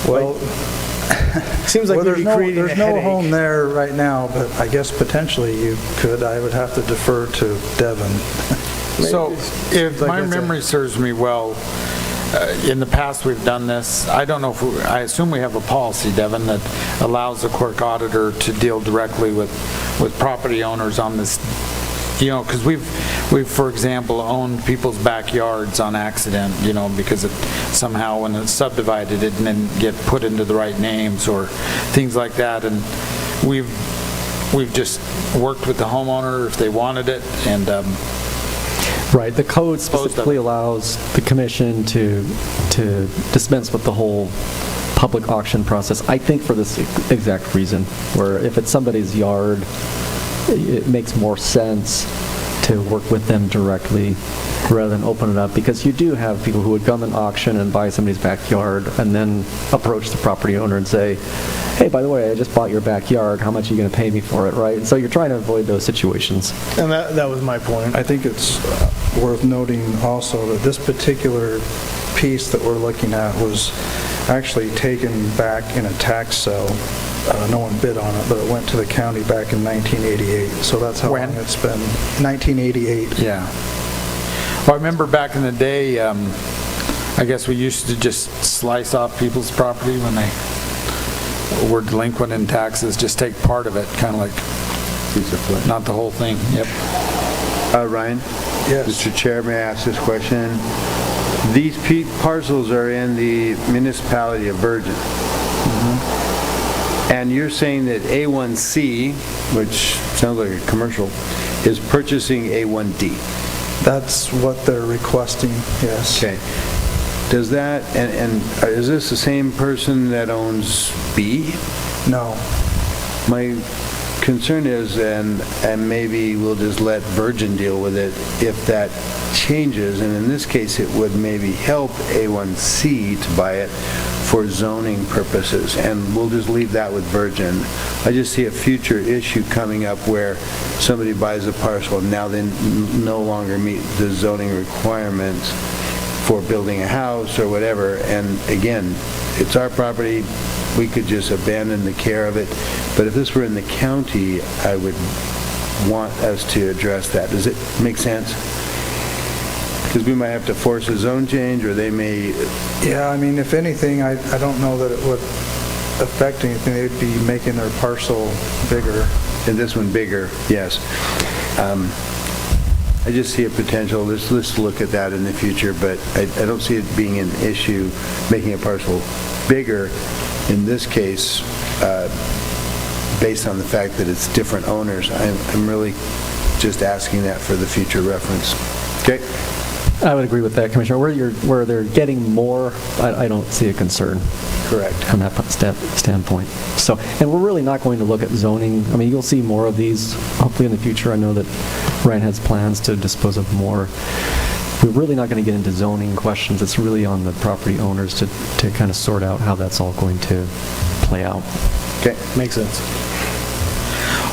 Well, Seems like Well, we'd be creating a there's no headache. home there right now, but I guess potentially you could. I would have to defer to Devin. So if like my that's a- memory serves me well, in the past, we've done this. I don't know if, I assume we have a policy, Devin, that allows the clerk auditor to deal directly with property owners on this, because we've, for example, owned people's backyards on accident, because it somehow, when it's subdivided, it didn't get put into the right names or things like that. And we've just worked with the homeowner if they wanted it, and Right, the code specifically allows the commission to dispense with the whole public auction process, I think for this exact reason, where if it's somebody's yard, it makes more sense to work with them directly rather than open it up, because you do have people who would come and auction and buy somebody's backyard and then approach the property owner and say, hey, by the way, I just bought your backyard, how much are you going to pay me for it, right? And so you're trying to avoid those situations. And that was my point. I think it's worth noting also that this particular piece that we're looking at was actually taken back in a tax sale. No one bid on it, but it went to the county back in 1988. So that's how When? long it's been. 1988. yeah. Well, I remember back in the day, I guess we used to just slice off people's property when they were delinquent in taxes, just take part of it, kind of like, not the whole thing. Yep. Ryan? Yes. Mr. Chair, may I ask this question? These parcels are in the municipality of Virgin. And you're saying that A1C, which sounds like a commercial, is purchasing A1D? That's what they're requesting, yes. Okay. Does that, and is this the same person that owns B? No. My concern is, and maybe we'll just let Virgin deal with it if that changes, and in this case, it would maybe help A1C to buy it for zoning purposes, and we'll just leave that with Virgin. I just see a future issue coming up where somebody buys a parcel and now they no longer meet the zoning requirements for building a house or whatever, and again, it's our property, we could just abandon the care of it, but if this were in the county, I would want us to address that. Does it make sense? Because we might have to force a zone change, or they may... Yeah, I mean, if anything, I don't know that it would affect anything. They'd be making their parcel bigger. And this one bigger, yes. I just see a potential, let's look at that in the future, but I don't see it being an issue, making a parcel bigger in this case, based on the fact that it's different owners. I'm really just asking that for the future reference. Okay? I would agree with that, Commissioner. Where they're getting more, I don't see a concern. Correct. From that standpoint. So, and we're really not going to look at zoning. I mean, you'll see more of these hopefully in the future. I know that Ryan has plans to dispose of more. We're really not going to get into zoning questions. It's really on the property owners to kind of sort out how that's all going to play out. Okay. Makes sense.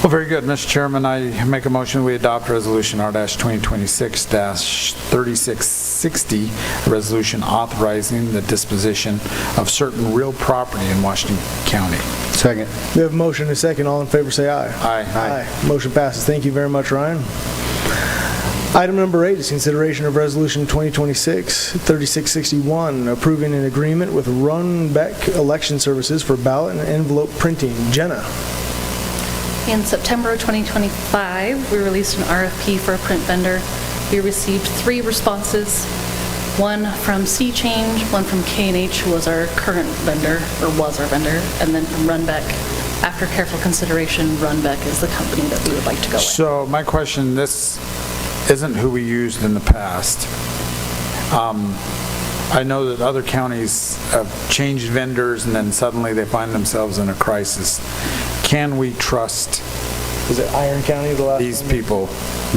Well, very good, Mr. Chairman. I make a motion we adopt Resolution R-2026-3660, a resolution authorizing the disposition of certain real property in Washington County. Second. We have a motion and a second. All in favor, say aye. Aye. Aye. Motion passes. Thank you very much, Ryan. Item number 8 is consideration of Resolution 2026-3661, approving an agreement with Runbeck Election Services for ballot and envelope printing. Jenna. In September of 2025, we released an RFP for a print vendor. We received 3 responses, one from Sea Change, one from K&H, who was our current vendor, or was our vendor, and then from Runbeck. After careful consideration, Runbeck is the company that we would like to go with. So my question, this isn't who we used in the past. I know that other counties have changed vendors and then suddenly they find themselves in a crisis. Can we trust Is it Iron County, the last these one? people? At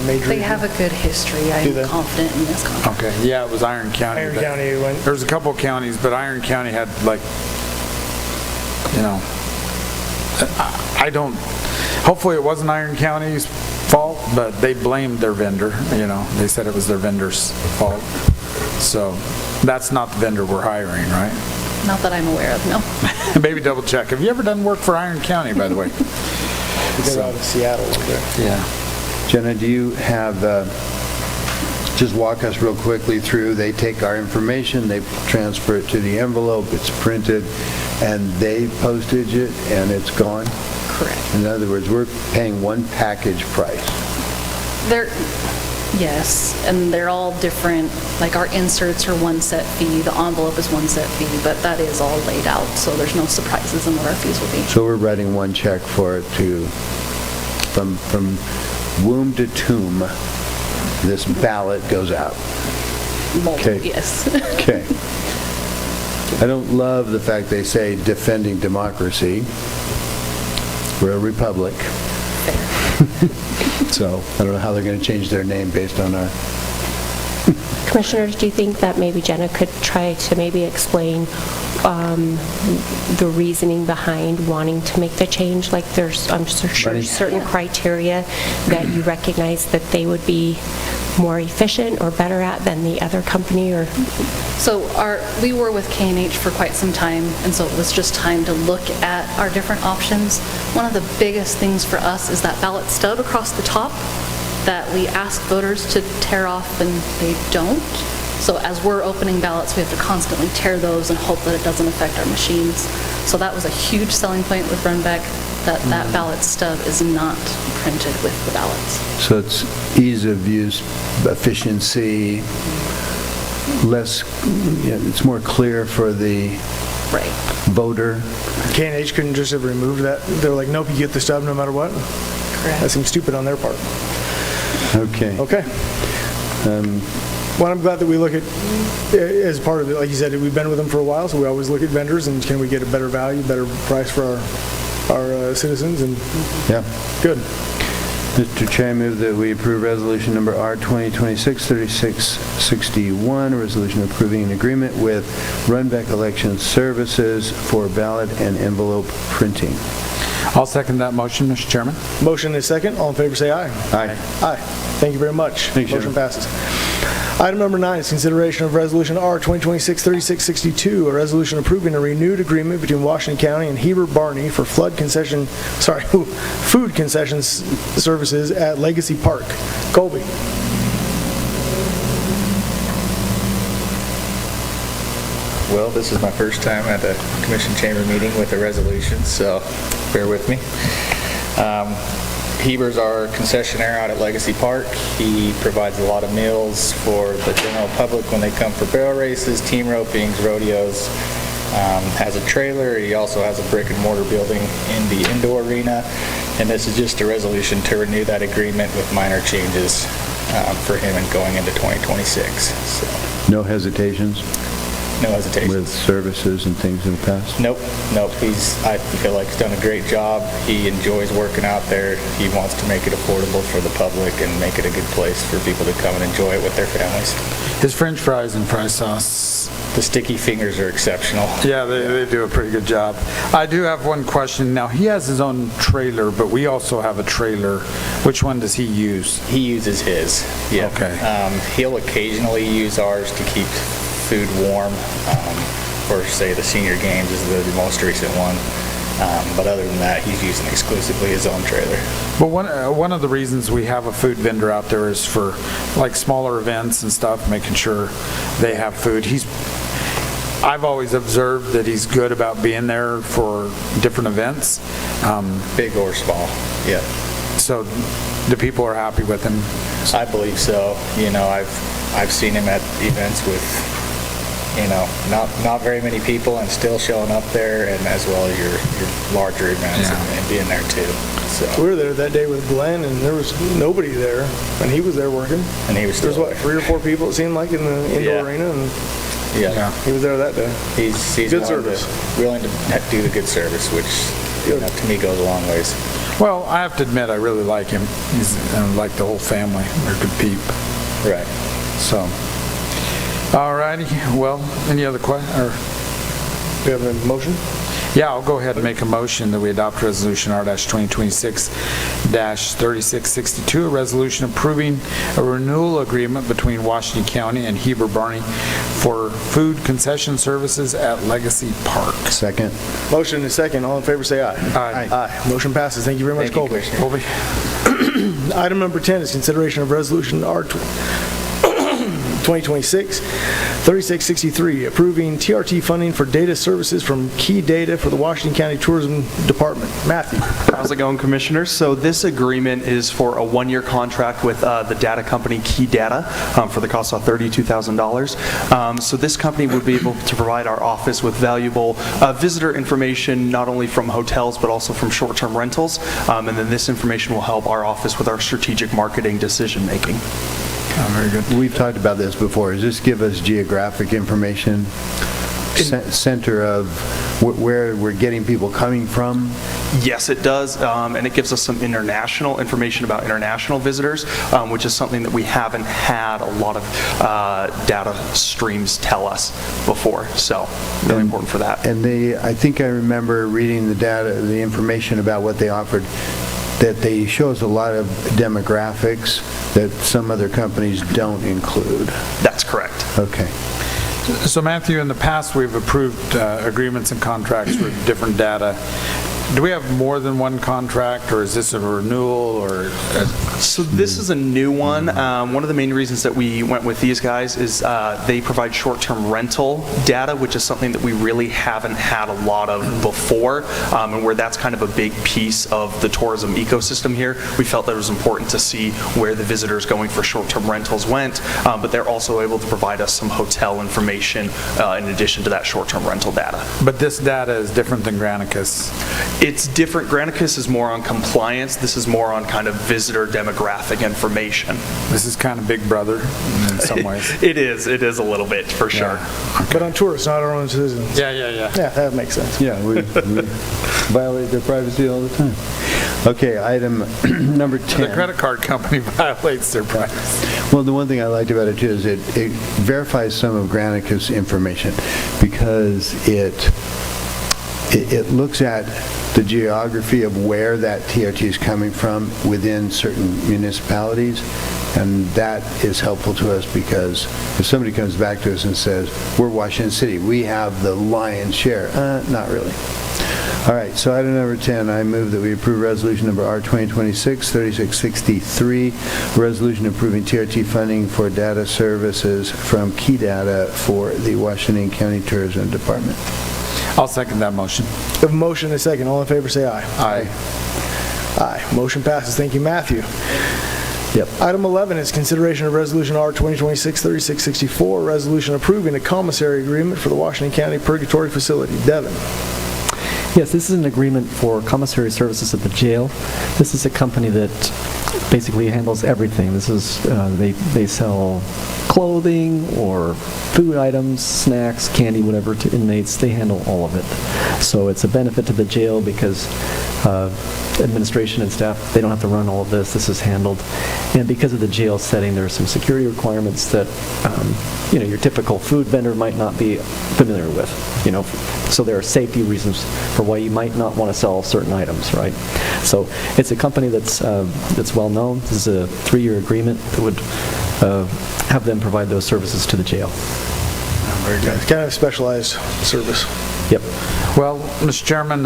Major They Region? have a good history. Do I'm they? confident in this contract. Okay, yeah, it was Iron County. Iron but County went... There's a couple counties, but Iron County had like, I don't, hopefully it wasn't Iron County's fault, but they blamed their vendor, they said it was their vendor's fault. So that's not the vendor we're hiring, right? Not that I'm aware of, no. Maybe double check. Have you ever done work for Iron County, by the way? They're out of Seattle over there. Yeah. Jenna, do you have, just walk us real quickly through, they take our information, they transfer it to the envelope, it's printed, and they postage it, and it's gone? Correct. In other words, we're paying one package price. Yes, and they're all different, like our inserts are one set fee, the envelope is one set fee, but that is all laid out, so there's no surprises in what our fees will be. So we're writing one check for it to, from womb to tomb, this ballot goes out. Multiple, Okay. yes. Okay. I don't love the fact they say defending democracy. We're a republic. So I don't know how they're going to change their name based on our... Commissioners, do you think that maybe Jenna could try to maybe explain the reasoning behind wanting to make the change? Like there's, I'm sure, certain criteria that you recognize that they would be more efficient or better at than the other company, or? So we were with K&H for quite some time, and so it was just time to look at our different options. One of the biggest things for us is that ballot stub across the top that we ask voters to tear off and they don't. So as we're opening ballots, we have to constantly tear those and hope that it doesn't affect our machines. So that was a huge selling point with Runbeck, that ballot stub is not printed with the ballots. So it's ease of use, efficiency, less, it's more clear for the voter. K&H couldn't just have removed that? They're like, nope, you get the stub no matter what? Correct. That seems stupid on their part. Okay. Okay. Well, I'm glad that we look at, as part of it, like you said, we've been with them for a while, so we always look at vendors and can we get a better value, better price for our citizens, and yeah, good. Mr. Chair, I move that we approve resolution number R 2026-3661, a resolution approving an agreement with Runbeck Election Services for ballot and envelope printing. I'll second that motion, Mr. Chairman. Motion is second. All in favor, say aye. Aye. Aye. Thank you very much. Thanks, Motion Chairman. passes. Item number 9 is consideration of Resolution R 2026-3662, a resolution approving a renewed agreement between Washington County and Heber Barney for food concession services at Legacy Park. Colby. Well, this is my first time at a commission chamber meeting with a resolution, so bear with me. Heber's our concessionaire out at Legacy Park. He provides a lot of meals for the general public when they come for barrel races, team ropings, rodeos. Has a trailer. He also has a brick and mortar building in the indoor arena. And this is just a resolution to renew that agreement with minor changes for him and going into 2026. So, No hesitations? no hesitation. With services and things in the past? Nope. I feel like he's done a great job. He enjoys working out there. He wants to make it affordable for the public and make it a good place for people to come and enjoy it with their families. His french fries and fry sauce. The sticky fingers are exceptional. Yeah, they do a pretty good job. I do have one question. Now, he has his own trailer, but we also have a trailer. Which one does he use? He uses his, yeah. Okay. He'll occasionally use ours to keep food warm. For, say, the senior games is the most recent one. But other than that, he's using exclusively his own trailer. Well, one of the reasons we have a food vendor out there is for like smaller events and stuff, making sure they have food. I've always observed that he's good about being there for different events. Big or small, yeah. So the people are happy with him? I believe so. I've seen him at events with, not very many people and still showing up there, and as well as your larger events and being there too. So We were there that day with Glenn, and there was nobody there, and he was there working. And he was still There was, 3 or 4 people, it seemed like, in the indoor Yeah. arena, and yeah, he was there that day. he's Good service. willing to do the good service, which to me goes a long ways. Well, I have to admit, I really like him. I like the whole family. They're good people. Right. So, all righty. Well, any other questions? Do you have a motion? Yeah, I'll go ahead and make a motion that we adopt Resolution R-2026-3662, a resolution approving a renewal agreement between Washington County and Heber Barney for food concession services at Legacy Park. Second. Motion and a second. All in favor, say aye. Aye. Aye. Motion passes. Thank you very much, Colby. Colby. Item number 10 is consideration of Resolution R 2026-3663, approving TRT funding for data services from Key Data for the Washington County Tourism Department. Matthew. How's it going, Commissioners? So this agreement is for a one-year contract with the data company Key Data for the cost of $32,000. So this company would be able to provide our office with valuable visitor information, not only from hotels, but also from short-term rentals. And then this information will help our office with our strategic marketing decision-making. Very good. We've talked about this before. Does this give us geographic information, center of where we're getting people coming from? Yes, it does, and it gives us some international information about international visitors, which is something that we haven't had a lot of data streams tell us before, so really important for that. And I think I remember reading the information about what they offered, that they show us a lot of demographics that some other companies don't include. That's correct. Okay. So Matthew, in the past, we've approved agreements and contracts with different data. Do we have more than one contract, or is this a renewal, or? So this is a new one. One of the main reasons that we went with these guys is they provide short-term rental data, which is something that we really haven't had a lot of before, and where that's kind of a big piece of the tourism ecosystem here. We felt that it was important to see where the visitors going for short-term rentals went, but they're also able to provide us some hotel information in addition to that short-term rental data. But this data is different than Granicus. It's different. Granicus is more on compliance. This is more on kind of visitor demographic information. This is kind of Big Brother in some ways. It is a little bit, for sure. But on tourists, not our own citizens. Yeah. Yeah, that makes sense. Yeah, we violate their privacy all the time. Okay, item number 10. The credit card company violates their privacy. Well, the one thing I liked about it, too, is it verifies some of Granicus information, because it looks at the geography of where that TRT is coming from within certain municipalities, and that is helpful to us, because if somebody comes back to us and says, we're Washington City, we have the lion's share, not really. All right, so item number 10, I move that we approve resolution number R-2026-3663, resolution approving TRT funding for data services from Key Data for the Washington County Tourism Department. I'll second that motion. We have a motion and a second. All in favor, say aye. Aye. Aye. Motion passes. Thank you, Matthew. Yep. Item 11 is consideration of Resolution R-2026-3664, resolution approving a commissary agreement for the Washington County Purgatory Facility. Devin. Yes, this is an agreement for commissary services at the jail. This is a company that basically handles everything. This is, they sell clothing or food items, snacks, candy, whatever to inmates. They handle all of it. So it's a benefit to the jail because administration and staff, they don't have to run all of this. This is handled. And because of the jail setting, there are some security requirements that your typical food vendor might not be familiar with. So there are safety reasons for why you might not want to sell certain items, right? So it's a company that's well known. This is a 3-year agreement that would have them provide those services to the jail. Very good. It's kind of a specialized service. Yep. Well, Mr. Chairman,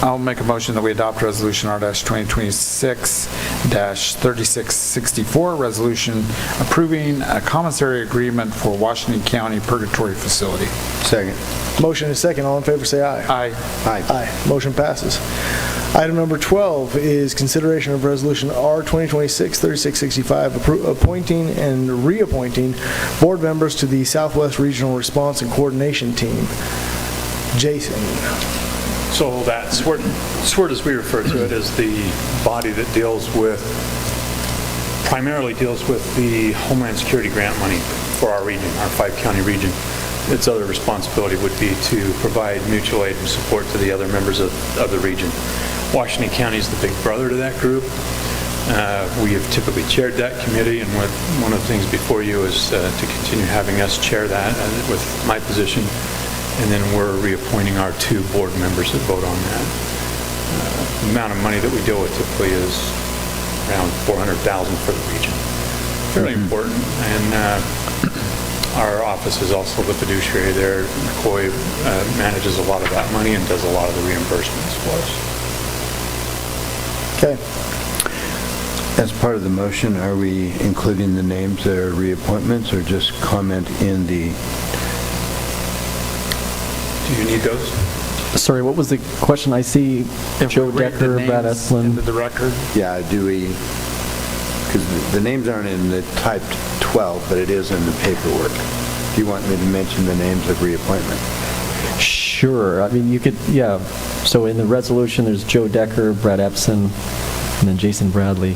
I'll make a motion that we adopt Resolution R-2026-3664, resolution approving a commissary agreement for Washington County Purgatory Facility. Second. Motion and a second. All in favor, say aye. Aye. Aye. Aye. Motion passes. Item number 12 is consideration of Resolution R-2026-3665, appointing and reappointing board members to the Southwest Regional Response and Coordination Team. Jason. So that SWIRT, as we refer to it, is the body that primarily deals with the Homeland Security grant money for our region, our 5-county region. Its other responsibility would be to provide mutual aid and support to the other members of the region. Washington County is the big brother to that group. We have typically chaired that committee, and one of the things before you is to continue having us chair that with my position. and then we're reappointing our 2 board members that vote on that. The amount of money that we deal with typically is around $400,000 for the region. Fairly important, and our office is also the fiduciary there. McCoy manages a lot of that money and does a lot of the reimbursements for us. Okay. As part of the motion, are we including the names that are reappointments, or just comment in the... Do you need those? Sorry, what was the question? I see Joe Decker, Brad Esplin. Into the record. Yeah, do we... Because the names aren't in the typed 12, but it is in the paperwork. Do you want me to mention the names of reappointment? Sure. I mean, you could, yeah. So in the resolution, there's Joe Decker, Brad Epson, and then Jason Bradley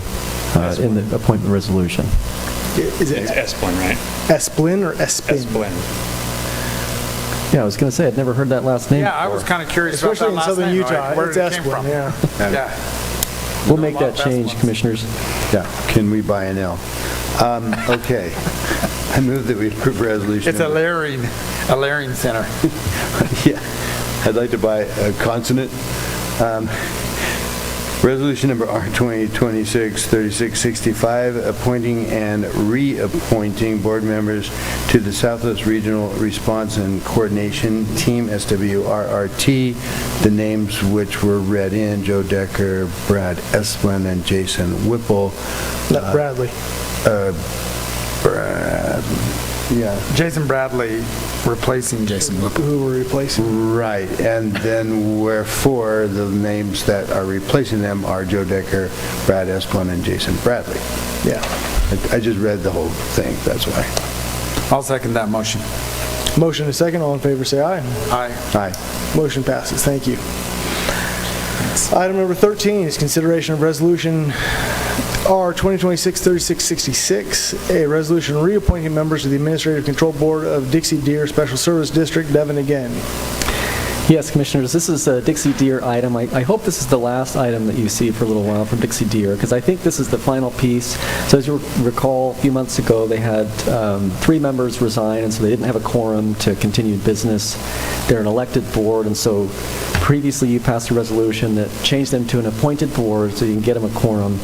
in the appointment resolution. Is it It's Esplin, right? Esplin or Espin? Esplin. Yeah, I was going to say, I'd never heard that last name Yeah, I before. was kind of curious Especially in about that last southern name. Utah. Like, where It's did it came Esplin, from? yeah. Yeah. We'll make that change, Commissioners. Yeah, can we buy an L? Okay. I move that we approve resolution. It's a layering center. Yeah, I'd like to buy a consonant. Resolution number R2026-3665, appointing and reappointing board members to the Southwest Regional Response and Coordination Team, SWRRT, the names which were read in: Joe Decker, Brad Esplin, and Jason Whipple. Not Bradley. Yeah. Jason Bradley replacing Jason Whipple. Who we're replacing. Right, and then wherefore the names that are replacing them are Joe Decker, Brad Esplin, and Jason Bradley. Yeah. I just read the whole thing, that's why. I'll second that motion. Motion is second. All in favor, say aye. Aye. Aye. Motion passes. Thank you. Item number 13 is consideration of resolution R 2026-3666, a resolution reappointing members to the Administrative Control Board of Dixie Deer Special Service District, Devon again. Yes, Commissioners, this is a Dixie Deer item. I hope this is the last item that you see for a little while from Dixie Deer, because I think this is the final piece. So as you recall, a few months ago, they had 3 members resign, and so they didn't have a quorum to continue business. They're an elected board, and so previously you passed a resolution that changed them to an appointed board so you can get them a quorum.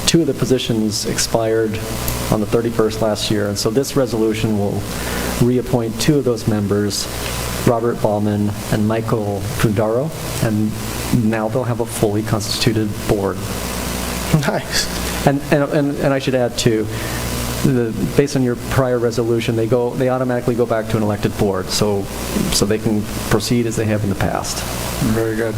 2 of the positions expired on the 31st last year, and so this resolution will reappoint 2 of those members, Robert Ballman and Michael Fundaro, and now they'll have a fully constituted board. Nice. And I should add too, based on your prior resolution, they automatically go back to an elected board, so they can proceed as they have in the past. Very good.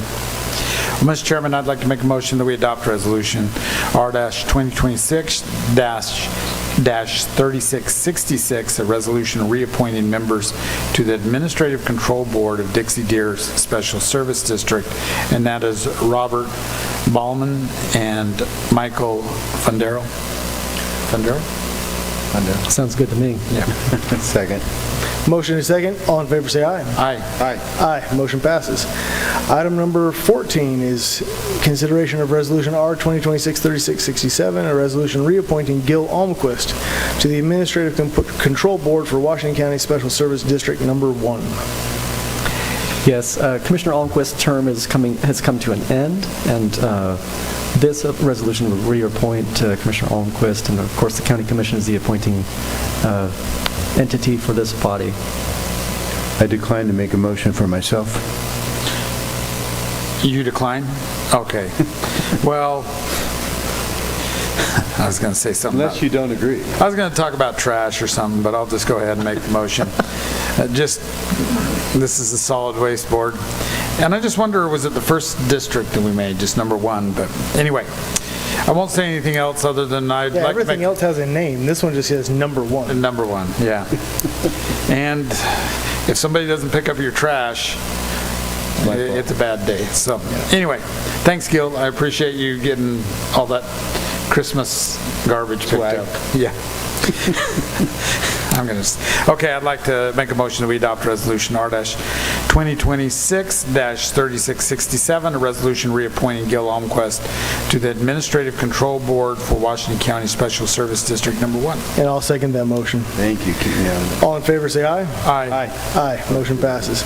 Well, Mr. Chairman, I'd like to make a motion that we adopt resolution R-2026-3666, a resolution reappointing members to the Administrative Control Board of Dixie Deer Special Service District, and that is Robert Ballman and Michael Fundaro. Fundaro? Sounds good to me. Yeah. Second. Motion is second. All in favor, say aye. Aye. Aye. Aye. Motion passes. Item number 14 is consideration of resolution R 2026-3667, a resolution reappointing Gil Almquist to the Administrative Control Board for Washington County Special Service District Number 1. Yes, Commissioner Almquist's term has come to an end, and this resolution will reappoint Commissioner Almquist, and of course the County Commission is the appointing entity for this body. I decline to make a motion for myself. You decline? Okay. Well, I was going to say something. Unless you don't agree. I was going to talk about trash or something, but I'll just go ahead and make the motion. This is the solid waste board. And I just wonder, was it the first district that we made, just number 1? But anyway, I won't say anything else other than I'd like to make... Everything else has a name. This one just says number 1. Number 1, yeah. And if somebody doesn't pick up your trash, it's a bad day. So anyway, thanks, Gil. I appreciate you getting all that Christmas garbage picked up. Yeah. Okay, I'd like to make a motion that we adopt Resolution R-2026-3667, a resolution reappointing Gil Almquist to the Administrative Control Board for Washington County Special Service District Number 1. And I'll second that motion. Thank you. Keep me out of it. All in favor, say aye. Aye. Aye. Motion passes.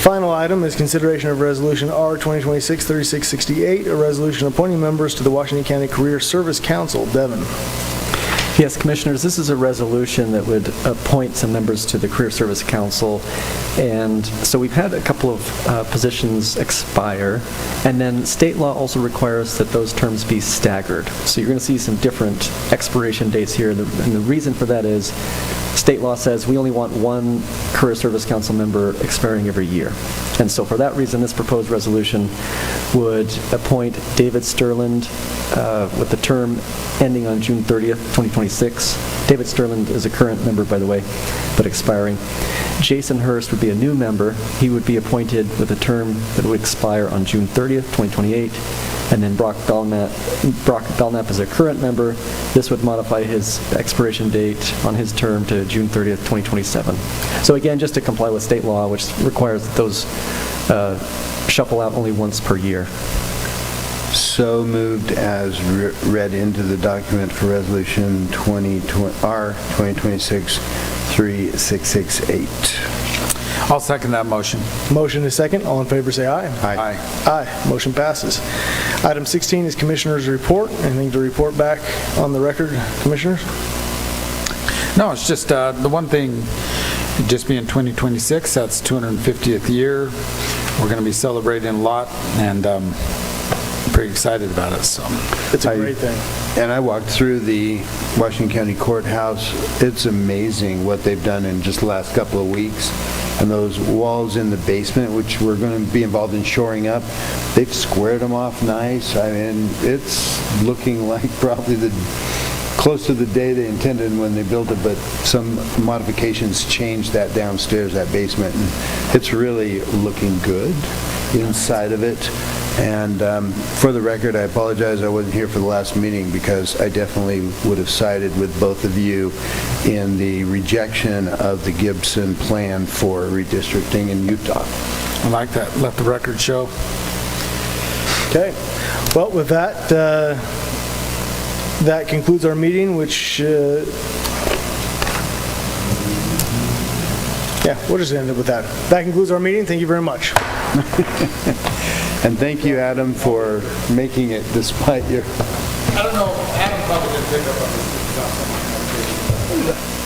Final item is consideration of Resolution R-2026-3668, a resolution appointing members to the Washington County Career Service Council. Devin. Yes, Commissioners, this is a resolution that would appoint some members to the Career Service Council. And so we've had a couple of positions expire, and then state law also requires that those terms be staggered. So you're going to see some different expiration dates here, and the reason for that is state law says we only want one Career Service Council member expiring every year. And so for that reason, this proposed resolution would appoint David Sterland with the term ending on June 30th, 2026. David Sterland is a current member, by the way, but expiring. Jason Hurst would be a new member. He would be appointed with a term that would expire on June 30th, 2028. And then Brock Belknap is a current member. This would modify his expiration date on his term to June 30th, 2027. So again, just to comply with state law, which requires that those shuffle out only once per year. So moved as read into the document for Resolution R-2026-3668. I'll second that motion. Motion is second. All in favor, say aye. Aye. Aye. Motion passes. Item 16 is Commissioners' Report. Anything to report back on the record, Commissioners? No, it's just the one thing, just being 2026, that's 250th year. We're going to be celebrating a lot, and pretty excited about it. So it's a great thing. And I walked through the Washington County Courthouse. It's amazing what they've done in just the last couple of weeks. And those walls in the basement, which we're going to be involved in shoring up, they've squared them off nice. I mean, it's looking like probably close to the day they intended when they built it, but some modifications changed that downstairs, that basement, and it's really looking good inside of it. And for the record, I apologize I wasn't here for the last meeting because I definitely would have sided with both of you in the rejection of the Gibson plan for redistricting in Utah. I like that. Let the record show. Okay. Well, with that, that concludes our meeting, which, yeah, we'll just end it with that. That concludes our meeting. Thank you very much. And thank you, Adam, for making it despite your... I don't know, Adam probably didn't pick up on this.